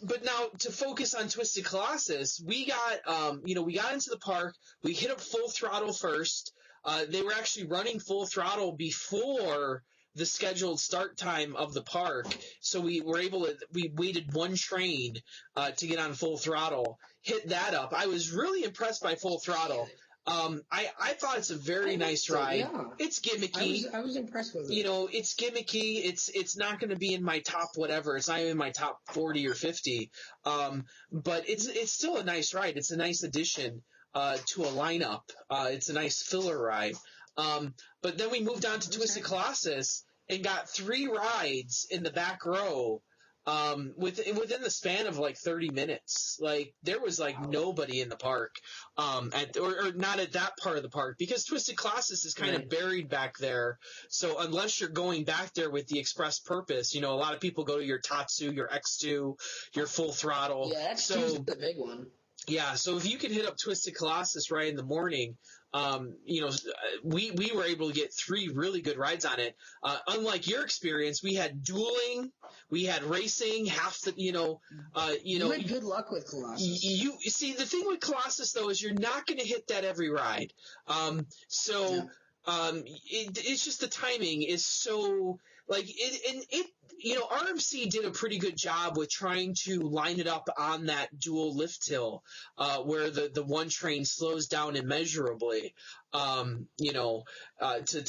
but now to focus on Twisted Colossus, we got we got into the park. We hit up Full Throttle first. They were actually running Full Throttle before the scheduled start time of the park, so we waited one train to get on Full Throttle, hit that up. I was really impressed by Full Throttle. I thought it's a very nice ride. Yeah. It's gimmicky. I was impressed with it. It's gimmicky. It's not going to be in my top whatever. It's not even in my top 40 or 50. But it's still a nice ride. It's a nice addition to a lineup. It's a nice filler ride. But then we moved on to Twisted Colossus and got 3 rides in the back row within the span of like 30 minutes. Like there was nobody in the park or not at that part of the park because Twisted Colossus is kind of buried back there. So unless you're going back there with the express purpose, a lot of people go to your Tatsu, your X2, your Full Throttle. Yeah, X2's the big one. Yeah, so if you could hit up Twisted Colossus right in the morning, we were able to get 3 really good rides on it. Unlike your experience, we had dueling, we had racing, You had good luck with Colossus. You see, the thing with Colossus though is you're not going to hit that every ride. It's just the timing is so RMC did a pretty good job with trying to line it up on that dual lift hill, where the one train slows down immeasurably, to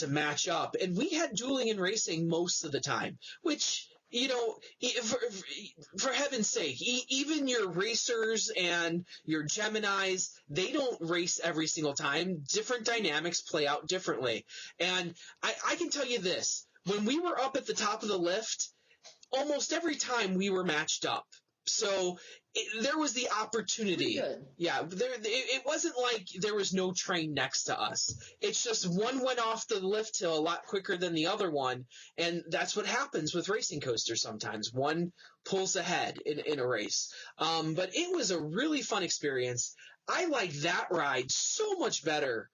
match up. And we had dueling and racing most of the time, which, for heaven's sake, even your racers and your Geminis, they don't race every single time. Different dynamics play out differently. And I can tell you this, when we were up at the top of the lift, almost every time we were matched up. So there was the opportunity. Yeah, it wasn't like there was no train next to us. It's just one went off the lift hill a lot quicker than the other one, and that's what happens with racing coasters sometimes. One pulls ahead in a race. But it was a really fun experience. I liked that ride so much better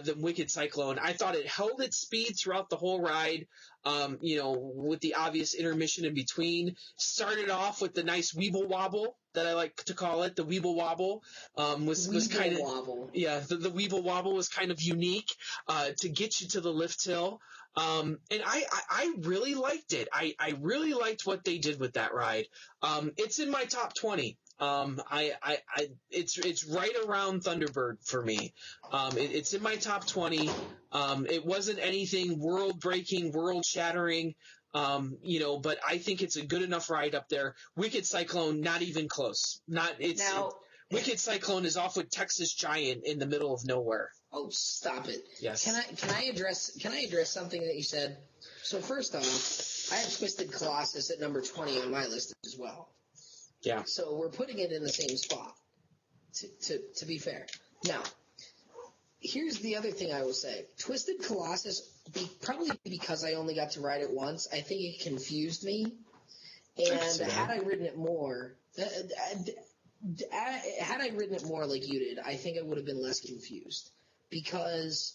than Wicked Cyclone. I thought it held its speed throughout the whole ride, with the obvious intermission in between. Started off with the nice Weeble Wobble that I like to call it. The Weeble Wobble was kind of the Weeble Wobble was kind of unique to get you to the lift hill. And I really liked it. I really liked what they did with that ride. It's in my top 20. It's right around Thunderbird for me. It's in my top 20. It wasn't anything world-breaking, world-shattering, but I think it's a good enough ride up there. Wicked Cyclone, not even close. Wicked Cyclone is off with Texas Giant in the middle of nowhere. Oh, stop it! Yes. Can I address something that you said? So first off, I have Twisted Colossus at number 20 on my list as well. Yeah. So we're putting it in the same spot, to be fair. Now, here's the other thing I will say. Twisted Colossus, probably because I only got to ride it once, I think it confused me. And had I ridden it more like you did, I think I would have been less confused. Because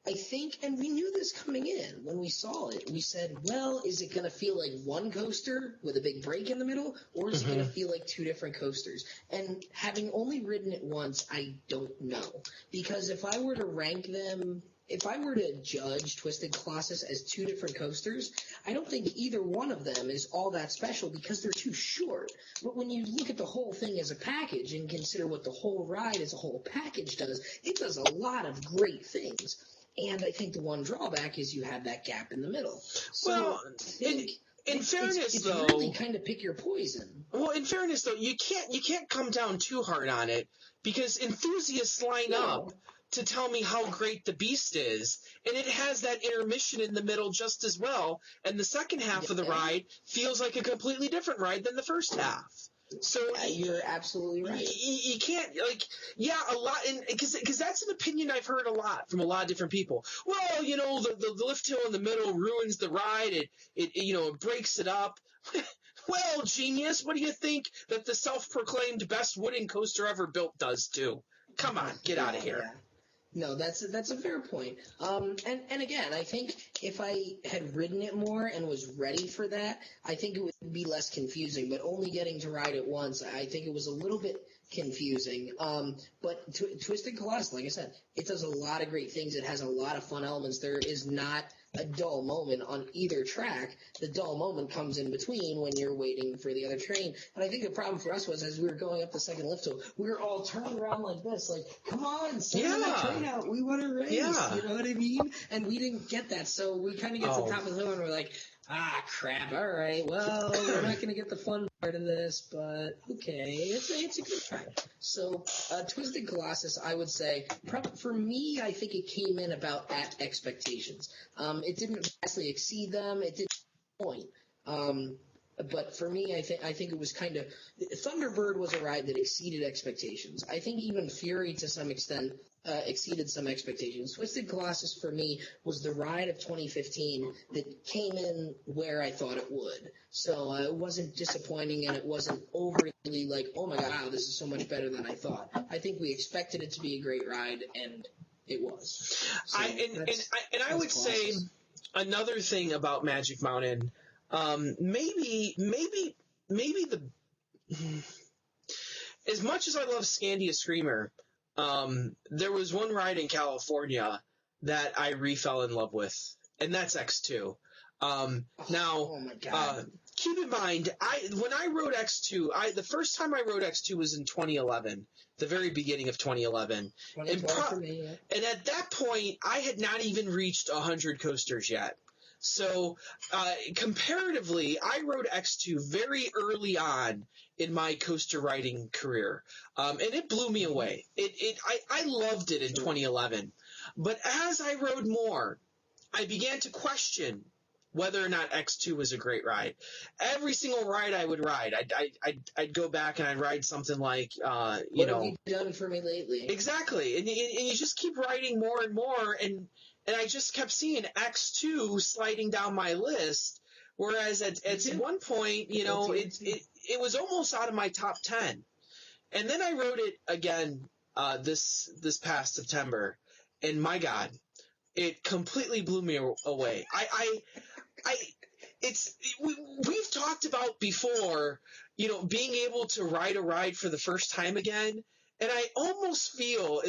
I think, and we knew this coming in when we saw it, we said, well, is it going to feel like one coaster with a big break in the middle, or is it going to feel like 2 different coasters? And having only ridden it once, I don't know. Because if I were to rank them, if I were to judge Twisted Colossus as 2 different coasters, I don't think either one of them is all that special because they're too short. But when you look at the whole thing as a package and consider what the whole ride as a whole package does, it does a lot of great things. And I think the one drawback is you have that gap in the middle. So in fairness, it's though, really kind of pick your poison. Well, in fairness, though, you can't come down too hard on it because enthusiasts line up to tell me how great the Beast is, and it has that intermission in the middle just as well. And the second half of the ride feels like a completely different ride than the first half. So you're absolutely right. You can't a lot, because that's an opinion I've heard a lot from a lot of different people. Well, the lift hill in the middle ruins the ride. It breaks it up. Well, genius, what do you think that the self-proclaimed best wooden coaster ever built does too? Come on, get out of here. Yeah. No, that's a fair point. And again, I think if I had ridden it more and was ready for that, I think it would be less confusing. But only getting to ride it once, I think it was a little bit confusing. But Twisted Colossus, like I said, it does a lot of great things. It has a lot of fun elements. There is not a dull moment on either track. The dull moment comes in between when you're waiting for the other train. And I think the problem for us was as we were going up the second lift hill, we were all turning around like this, like, come on, send that train out. We want to race. Yeah. You know what I mean? And we didn't get that. So we kind of get to the top of the hill and we're like, crap. All right. Well, we're not going to get the fun part of this, but okay. It's a good try. So, Twisted Colossus, I would say, for me, I think it came in about at expectations. It didn't vastly exceed them. It didn't point. But for me, I think it was kind of Thunderbird was a ride that exceeded expectations. I think even Fury to some extent exceeded some expectations. Twisted Colossus for me was the ride of 2015 that came in where I thought it would. So it wasn't disappointing and it wasn't overly like, oh my god, this is so much better than I thought. I think we expected it to be a great ride and it was. So I would say another thing about Magic Mountain, maybe the as much as I love Scandia Screamer, there was one ride in California that I fell in love with, and that's X2. Oh my God. Keep in mind, when I rode X2, the first time I rode X2 was in 2011, the very beginning of 2011. And at that point, I had not even reached 100 coasters yet. So, comparatively, I rode X2 very early on in my coaster riding career. And it blew me away. I loved it in 2011. But as I rode more, I began to question whether or not X2 was a great ride. Every single ride I would ride, I'd go back and I'd ride something like, what have you done for me lately? Exactly. And you just keep riding more and more, and I just kept seeing X2 sliding down my list, whereas at one point, it was almost out of my top 10. And then I rode it again this past September, and my God, it completely blew me away. We've talked about before, being able to ride a ride for the first time again, and I almost feel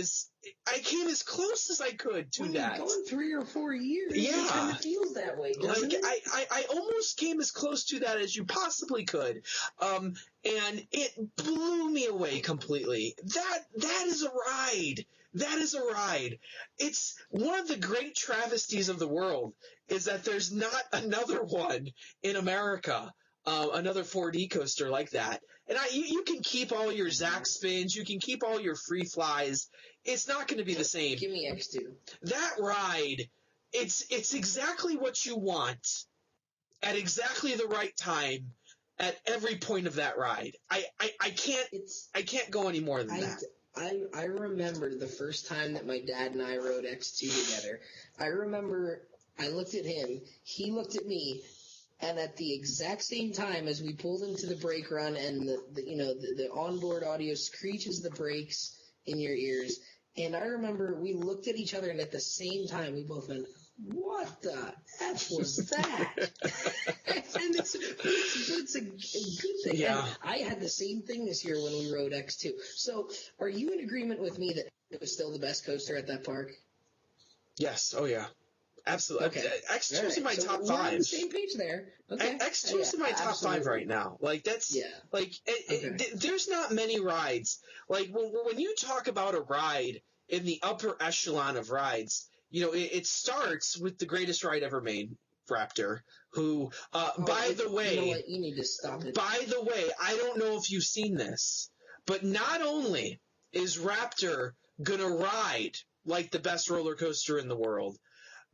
I came as close as I could to that. Going 3 or 4 years, yeah, it kind of feels that way, doesn't it? I almost came as close to that as you possibly could, and it blew me away completely. That is a ride. That is a ride. It's one of the great travesties of the world is that there's not another one in America, another 4D coaster like that. And you can keep all your Zack spins, you can keep all your free flies. It's not going to be the same. Give me X2. That ride, it's exactly what you want at exactly the right time at every point of that ride. I can't go any more than that. I remember the first time that my dad and I rode X2 together. I remember I looked at him, he looked at me, and at the exact same time as we pulled into the brake run and the onboard audio screeches the brakes in your ears, and I remember we looked at each other, and at the same time we both went, "What the F was that?" And it's a good thing. Yeah. And I had the same thing this year when we rode X2. So are you in agreement with me that it was still the best coaster at that park? Yes. Oh, yeah. Absolutely. Okay. X2's in my top we're 5. on the same page there. Okay. X2's in my top 5 right now. Like, that's there's not many rides. Like, when you talk about a ride in the upper echelon of rides, it starts with the greatest ride ever made, Raptor, who, by the way, you know what? You need to stop it. By the way, I don't know if you've seen this, but not only is Raptor gonna ride like the best roller coaster in the world,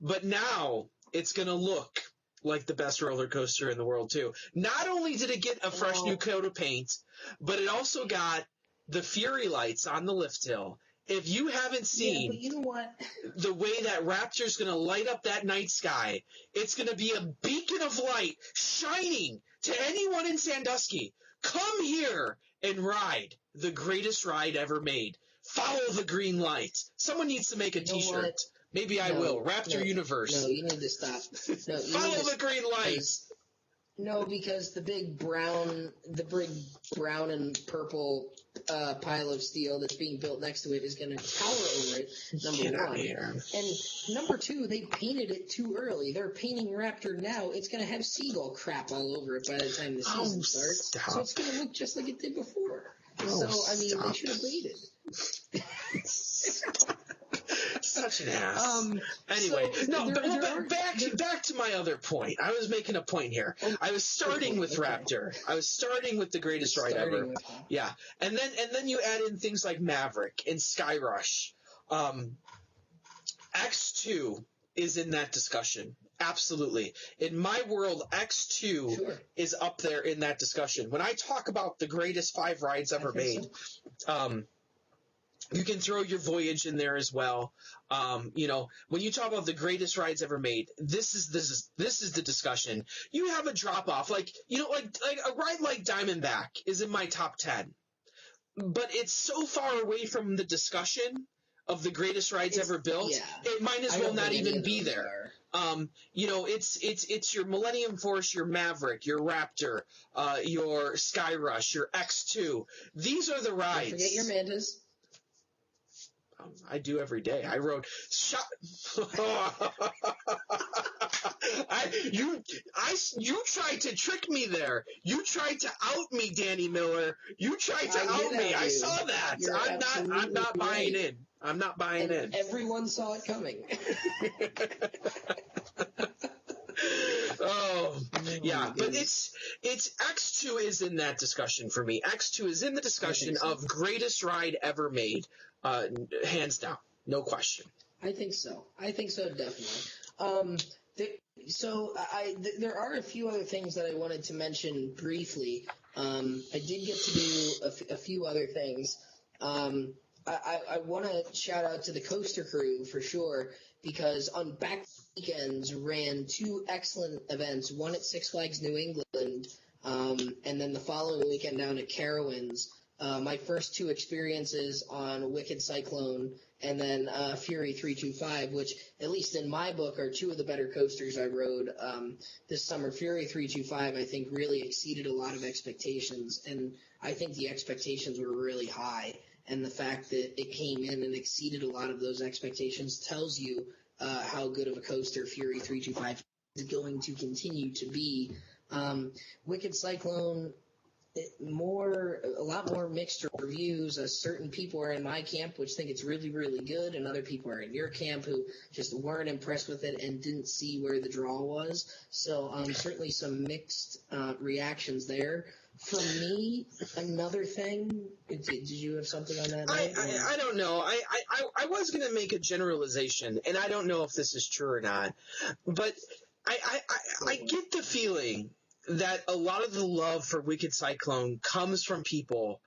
but now it's gonna look like the best roller coaster in the world too. Not only did it get a fresh new coat of paint, but it also got the Fury lights on the lift hill. If you haven't seen but you know what? the way that Raptor's going to light up that night sky, it's going to be a beacon of light shining to anyone in Sandusky. Come here and ride the greatest ride ever made. Follow the green light. Someone needs to make a T-shirt. Maybe I will. Raptor Universe. No, you need to stop. No, Follow the green light. No, because the big brown and purple pile of steel that's being built next to it is going to tower over it, number one. And number two, they painted it too early. They're painting Raptor now. It's going to have seagull crap all over it by the time the season starts. Stop. So it's going to look just like it did before. They should have waited. Such an ass. Anyway, back to my other point. I was making a point here. I was starting with Raptor. I was starting with the greatest ride ever. Yeah, and then you add in things like Maverick and Skyrush. X2 is in that discussion. Absolutely. In my world, X2 is up there in that discussion. When I talk about the greatest 5 rides ever made, you can throw your Voyage in there as well. When you talk about the greatest rides ever made, this is the discussion. You have a drop off, like a ride like Diamondback is in my top 10, but it's so far away from the discussion of the greatest rides ever built, yeah. it might as I well don't not think any even of be those there. are. It's your Millennium Force, your Maverick, your Raptor, your Skyrush, your X2. These are the rides. Don't forget your Mantas. I do every day. I rode you tried to trick me there. You tried to out me, Danny Miller. You tried to out me. I saw that. You're I'm not buying right. in. I'm not buying in. Everyone saw it coming. Oh, yeah, but it's X2 is in that discussion for me. X2 is in the discussion of greatest ride ever made, hands down, no question. I think so. Definitely. There are a few other things that I wanted to mention briefly. I did get to do a few other things. I want to shout out to the Coaster crew for sure, because on back weekends ran two excellent events, one at Six Flags New England, and then the following weekend down at Carowinds. My first two experiences on Wicked Cyclone and then Fury 325, which, at least in my book, are two of the better coasters I rode this summer. Fury 325, I think, really exceeded a lot of expectations, and I think the expectations were really high. And the fact that it came in and exceeded a lot of those expectations tells you how good of a coaster Fury 325 is going to continue to be. Wicked Cyclone, a lot more mixed reviews. Certain people are in my camp which think it's really, really good, and other people are in your camp who just weren't impressed with it and didn't see where the draw was. So certainly some mixed reactions there. For me, another thing. Did you have something on that? I don't know. I was going to make a generalization, and I don't know if this is true or not, but I get the feeling that a lot of the love for Wicked Cyclone comes from people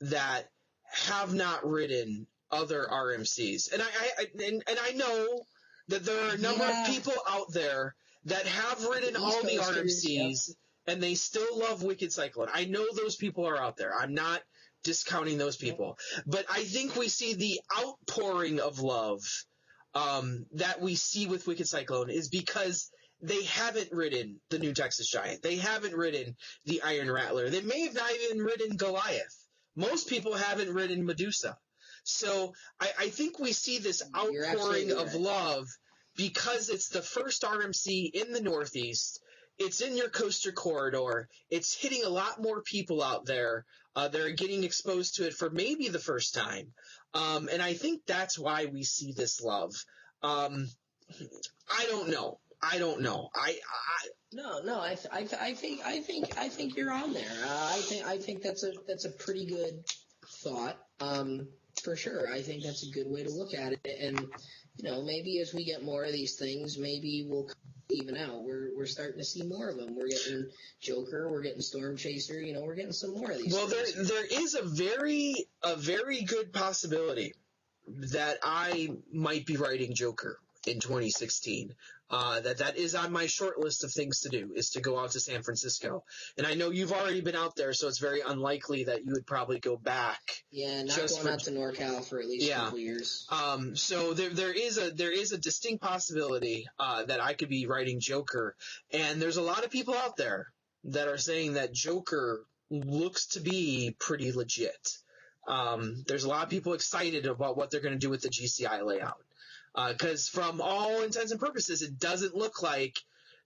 that have not ridden other RMCs, and I know that there are a number of people out there that have ridden all the RMCs. Yep. And they still love Wicked Cyclone. I know those people are out there. I'm not discounting those people. But I think we see the outpouring of love that we see with Wicked Cyclone is because they haven't ridden the New Texas Giant. They haven't ridden the Iron Rattler. They may have not even ridden Goliath. Most people haven't ridden Medusa. So I think we see this outpouring of love because it's the first RMC in the Northeast. It's in your coaster corridor. It's hitting a lot more people out there. They're getting exposed to it for maybe the first time. And I think that's why we see this love. I don't know. No. I think you're on there. I think that's a pretty good thought. For sure. I think that's a good way to look at it. And maybe as we get more of these things, maybe we'll even out. We're starting to see more of them. We're getting Joker, we're getting Storm Chaser, we're getting some more of these. Well, there is a very good possibility that I might be writing Joker in 2016. That is on my short list of things to do, is to go out to San Francisco. And I know you've already been out there, so it's very unlikely that you would probably go back. Yeah, not going out to NorCal for at least a couple years. So there is a distinct possibility that I could be writing Joker. And there's a lot of people out there that are saying that Joker looks to be pretty legit. There's a lot of people excited about what they're going to do with the GCI layout. Because from all intents and purposes, it doesn't look like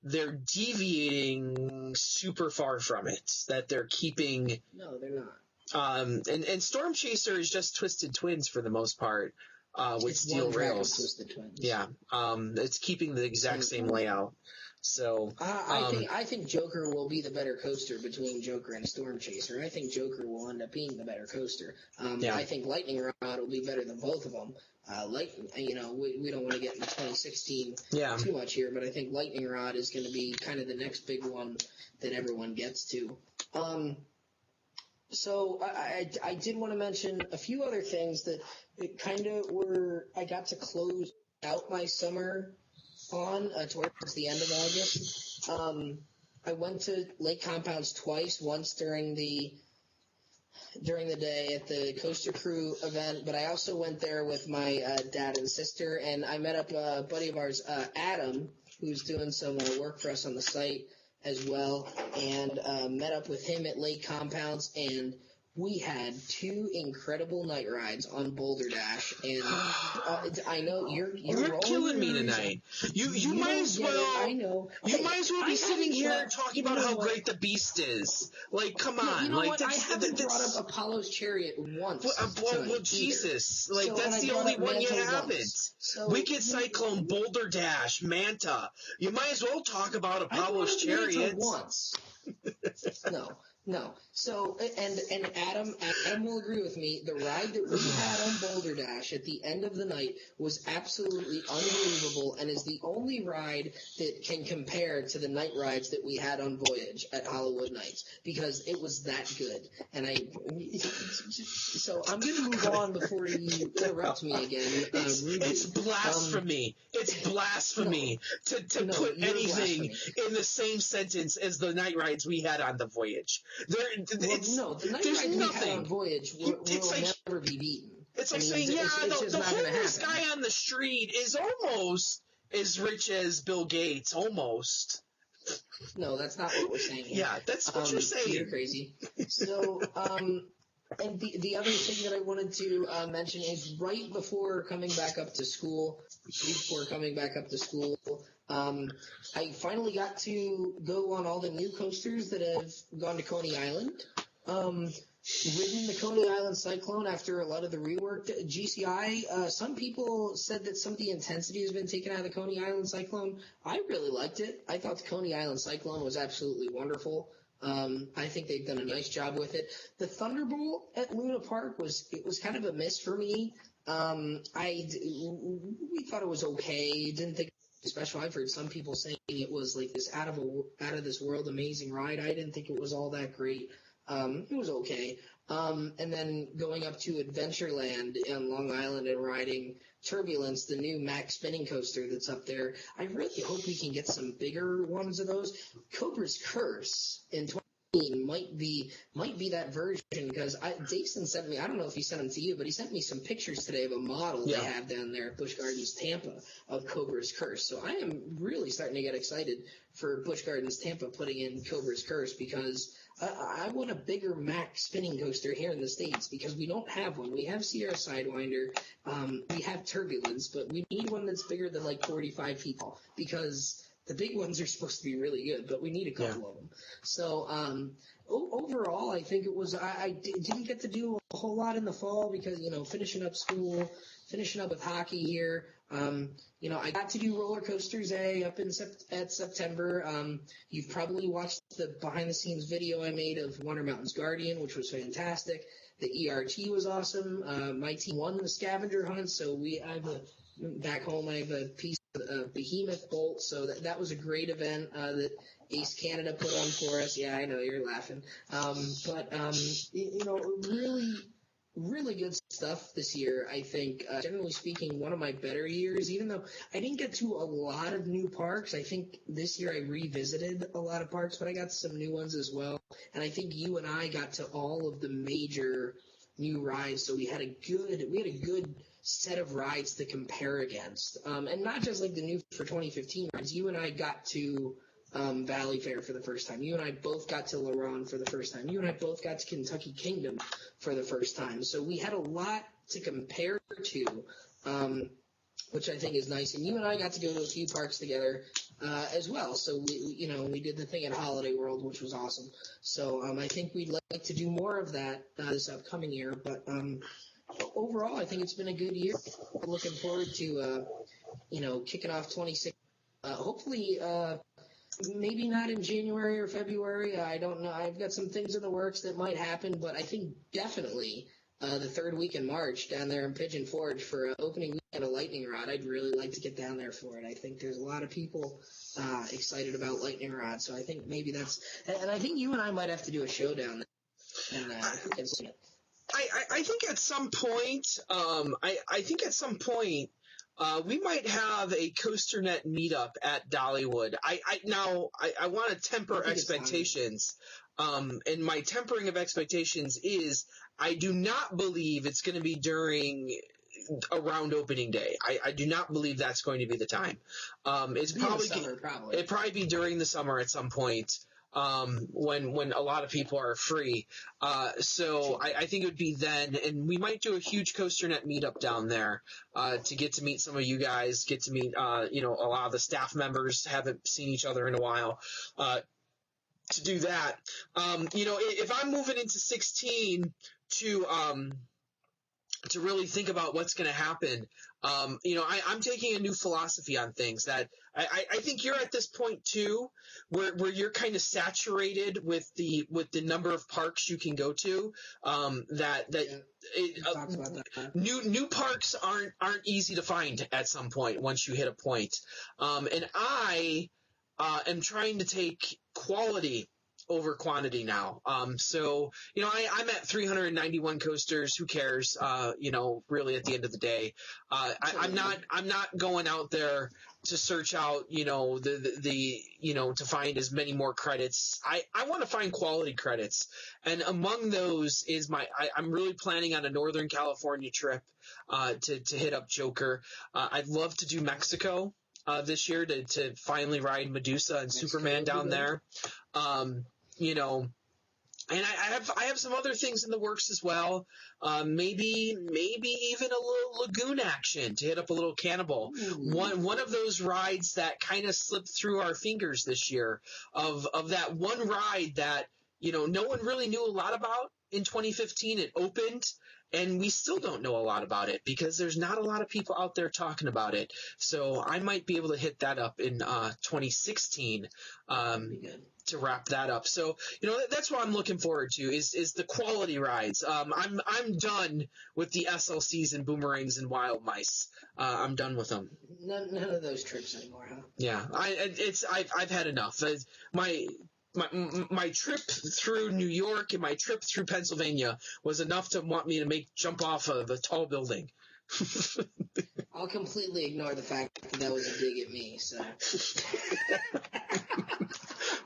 they're deviating super far from it, that they're keeping... No, they're not. And Storm Chaser is just Twisted Twins for the most part, with it's steel rails. Twisted Twins. Yeah, it's keeping the exact same layout. So I think Joker will be the better coaster between Joker and Storm Chaser. I think Joker will end up being the better coaster. I think Lightning Rod will be better than both of them. We don't want to get into 2016 too much here, but I think Lightning Rod is going to be kind of the next big one that everyone gets to. So I did want to mention a few other things that kind of I got to close out my summer on towards the end of August. I went to Lake Compounds twice, once during the during the day at the Coaster Crew event, but I also went there with my dad and sister, and I met up a buddy of ours, Adam, who's doing some work for us on the site as well, and met up with him at Lake Compounds, and we had 2 incredible night rides on Boulder Dash, and I know you're killing me tonight. You might as well. I know. You might as well be sitting here talking about how great the Beast is. Like, come on. You know like, what? I haven't brought up Apollo's Chariot once. Well, Jesus. Like, so, that's the only one you haven't. So, Wicked Cyclone, Boulder Dash, Manta. You might as well talk about Apollo's Chariot once. No. So, and Adam will agree with me. The ride that we had on Boulder Dash at the end of the night was absolutely unbelievable, and is the only ride that can compare to the night rides that we had on Voyage at Hollywood Nights, because it was that good. And so I'm going to move on before you interrupt me again. It's blasphemy. It's blasphemy to put anything in the same sentence as the night rides we had on the Voyage. The night rides we had on Voyage will never be beaten. It's like saying, the homeless guy on the street is almost as rich as Bill Gates, almost. No, that's not what we're saying here. Yeah, that's what you're saying. You're crazy. So, and the other thing that I wanted to mention is right before coming back up to school, I finally got to go on all the new coasters that have gone to Coney Island. Ridden the Coney Island Cyclone after a lot of the rework. GCI, some people said that some of the intensity has been taken out of the Coney Island Cyclone. I really liked it. I thought the Coney Island Cyclone was absolutely wonderful. I think they've done a nice job with it. The Thunderbolt at Luna Park was kind of a miss for me. We thought it was okay. Didn't think it was special. I've heard some people saying it was like this out of this world amazing ride. I didn't think it was all that great. It was okay. And then going up to Adventureland in Long Island and riding Turbulence, the new Max spinning coaster that's up there. I really hope we can get some bigger ones of those. Cobra's Curse in 2018 might be that version, because Jason sent me, I don't know if he sent them to you, but he sent me some pictures today of a model they have down there at Busch Gardens Tampa of Cobra's Curse. So I am really starting to get excited for Busch Gardens Tampa putting in Cobra's Curse, because I want a bigger Max spinning coaster here in the States, because we don't have one. We have Sierra Sidewinder, we have Turbulence, but we need one that's bigger than like 45 feet tall, because the big ones are supposed to be really good, but we need a couple of them. So overall, I think it was. I didn't get to do a whole lot in the fall because finishing up school, finishing up with hockey here. I got to do Roller Coasters up at September. You've probably watched the behind-the-scenes video I made of Wonder Mountain's Guardian, which was fantastic. The ERT was awesome. My team won the scavenger hunt, so back home I have a piece of Behemoth Bolt, so that was a great event that Ace Canada put on for us. Yeah, I know, you're laughing. Really good stuff this year, I think. Generally speaking, one of my better years, even though I didn't get to a lot of new parks. I think this year I revisited a lot of parks, but I got some new ones as well. And I think you and I got to all of the major new rides, so we had a good set of rides to compare against. And not just like the new for 2015 rides. You and I got to Valley Fair for the first time. You and I both got to La Ronde for the first time. You and I both got to Kentucky Kingdom for the first time. So we had a lot to compare to, which I think is nice. And you and I got to go to a few parks together as well. So we did the thing at Holiday World, which was awesome. So I think we'd like to do more of that this upcoming year. But overall, I think it's been a good year. Looking forward to kicking off 26. Hopefully. Maybe not in January or February. I don't know. I've got some things in the works that might happen, but I think definitely the third week in March down there in Pigeon Forge for opening weekend of Lightning Rod. I'd really like to get down there for it. I think there's a lot of people excited about Lightning Rod, so I think maybe that's – and I think you and I might have to do a show down there. And I think at some point we might have a COASTER-net meetup at Dollywood. I want to temper expectations. And my tempering of expectations is I do not believe it's going to be during around opening day. I do not believe that's going to be the time. It's probably it'd probably be during the summer at some point. When a lot of people are free. So I think it would be then, and we might do a huge COASTER-net meetup down there, to get to meet some of you guys, get to meet, a lot of the staff members, haven't seen each other in a while, to do that. If I'm moving into 16 to really think about what's going to happen. I'm taking a new philosophy on things that I think you're at this point too, where you're kind of saturated with the number of parks you can go to. New parks aren't easy to find at some point once you hit a point. And I am trying to take quality over quantity now. I'm at 391 coasters. Who cares? Really at the end of the day, I'm not going out there to search out, to find as many more credits. I want to find quality credits. And among those is I'm really planning on a Northern California trip, to hit up Joker. I'd love to do Mexico, this year to finally ride Medusa and Superman down there. And I have some other things in the works as well. Maybe even a little lagoon action to hit up a little Cannibal. One of those rides that kind of slipped through our fingers this year, of that one ride that, no one really knew a lot about in 2015. It opened, and we still don't know a lot about it because there's not a lot of people out there talking about it. So I might be able to hit that up in 2016. To wrap that up. So, that's what I'm looking forward to is the quality rides. I'm done with the SLCs and boomerangs and wild mice. I'm done with them. None of those trips anymore, huh? Yeah. I've had enough. My trip through New York and my trip through Pennsylvania was enough to want me to jump off of a tall building. I'll completely ignore the fact that was a dig at me, so.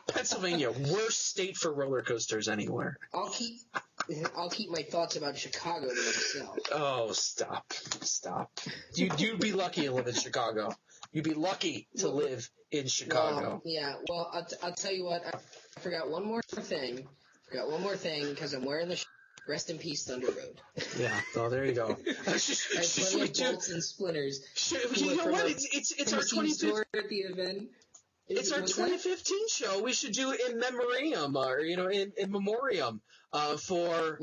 Pennsylvania, worst state for roller coasters anywhere. I'll keep my thoughts about Chicago to myself. Oh, stop. You'd be lucky to live in Chicago. You'd be lucky to live in Chicago. I'll tell you what. I forgot one more thing because I'm wearing the. Rest in peace, Thunder Road. Yeah, there you go. I have plenty of bolts and splinters. You know what? It's our 2015 at the event. It's our 2015 show. We should do in memoriam, or in memoriam, for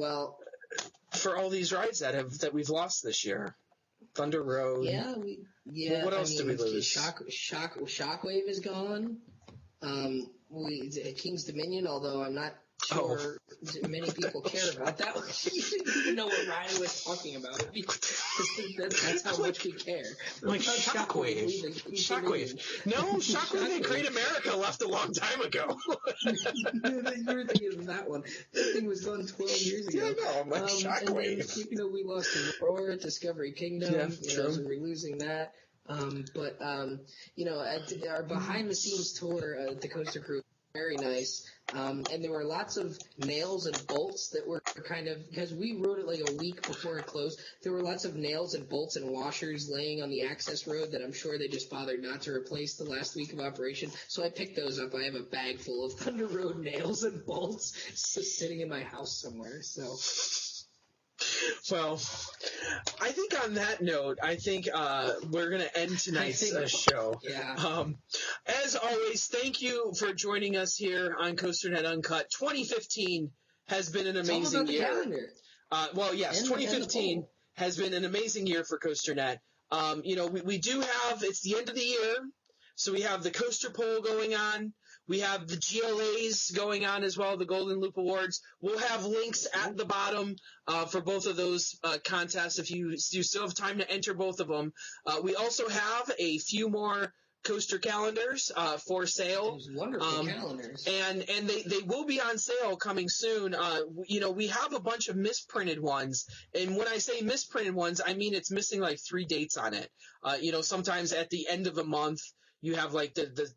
all these rides that we've lost this year. Thunder Road. Yeah. What else did we lose? Shockwave is gone. King's Dominion, although I'm not sure many people care about that one. You didn't even know what Ryan was talking about. That's how much we care. Like Shockwave. No, Shockwave and Great America left a long time ago. You were thinking of that one. That thing was done 12 years ago. Yeah, I know. I'm like Shockwave. We lost Aurora, Discovery Kingdom. Yeah, true. So we're losing that. Our behind-the-scenes tour at the Coaster Crew, very nice. And there were lots of nails and bolts that were kind of, because we rode it like a week before it closed, there were lots of nails and bolts and washers laying on the access road that I'm sure they just bothered not to replace the last week of operation. So I picked those up. I have a bag full of Thunder Road nails and bolts sitting in my house somewhere. So. Well, I think on that note, we're going to end tonight's show. Yeah. As always, thank you for joining us here on COASTER-net Uncut. 2015 has been an amazing year. Calendar. 2015 has been an amazing year for COASTER-net. We do have, it's the end of the year, so we have the coaster poll going on. We have the GLAs going on as well, the Golden Loop Awards. We'll have links at the bottom for both of those contests if you still have time to enter both of them. We also have a few more coaster calendars for sale. Those wonderful calendars. And they will be on sale coming soon. We have a bunch of misprinted ones. And when I say misprinted ones, I mean it's missing like 3 dates on it. Sometimes at the end of a month, you have like the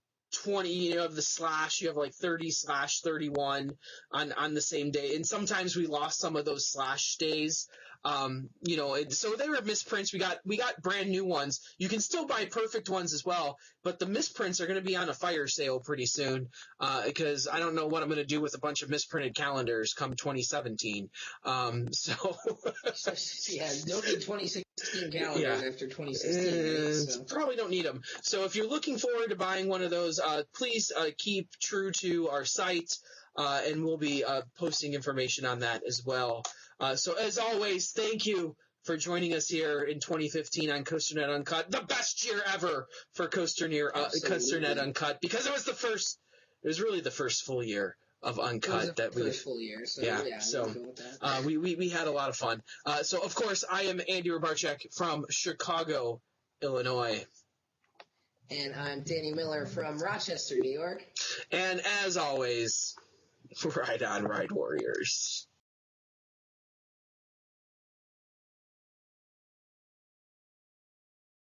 20, you have the slash, you have like 30/31 on the same day. And sometimes we lost some of those slash days. So they were misprints. We got brand new ones. You can still buy perfect ones as well, but the misprints are going to be on a fire sale pretty soon, because I don't know what I'm going to do with a bunch of misprinted calendars come 2017. Yeah, don't need 2016 calendars after 2016. Right? So. Probably don't need them. So if you're looking forward to buying one of those, please keep true to our site, and we'll be posting information on that as well. So as always, thank you for joining us here in 2015 on COASTER-net Uncut, the best year ever for COASTER-net Uncut, because it was really the first full year of Uncut full year. So we had a lot of fun. So of course I am Andy Robarczyk from Chicago, Illinois. And I'm Danny Miller from Rochester, New York. And as always, ride on, Ride Warriors.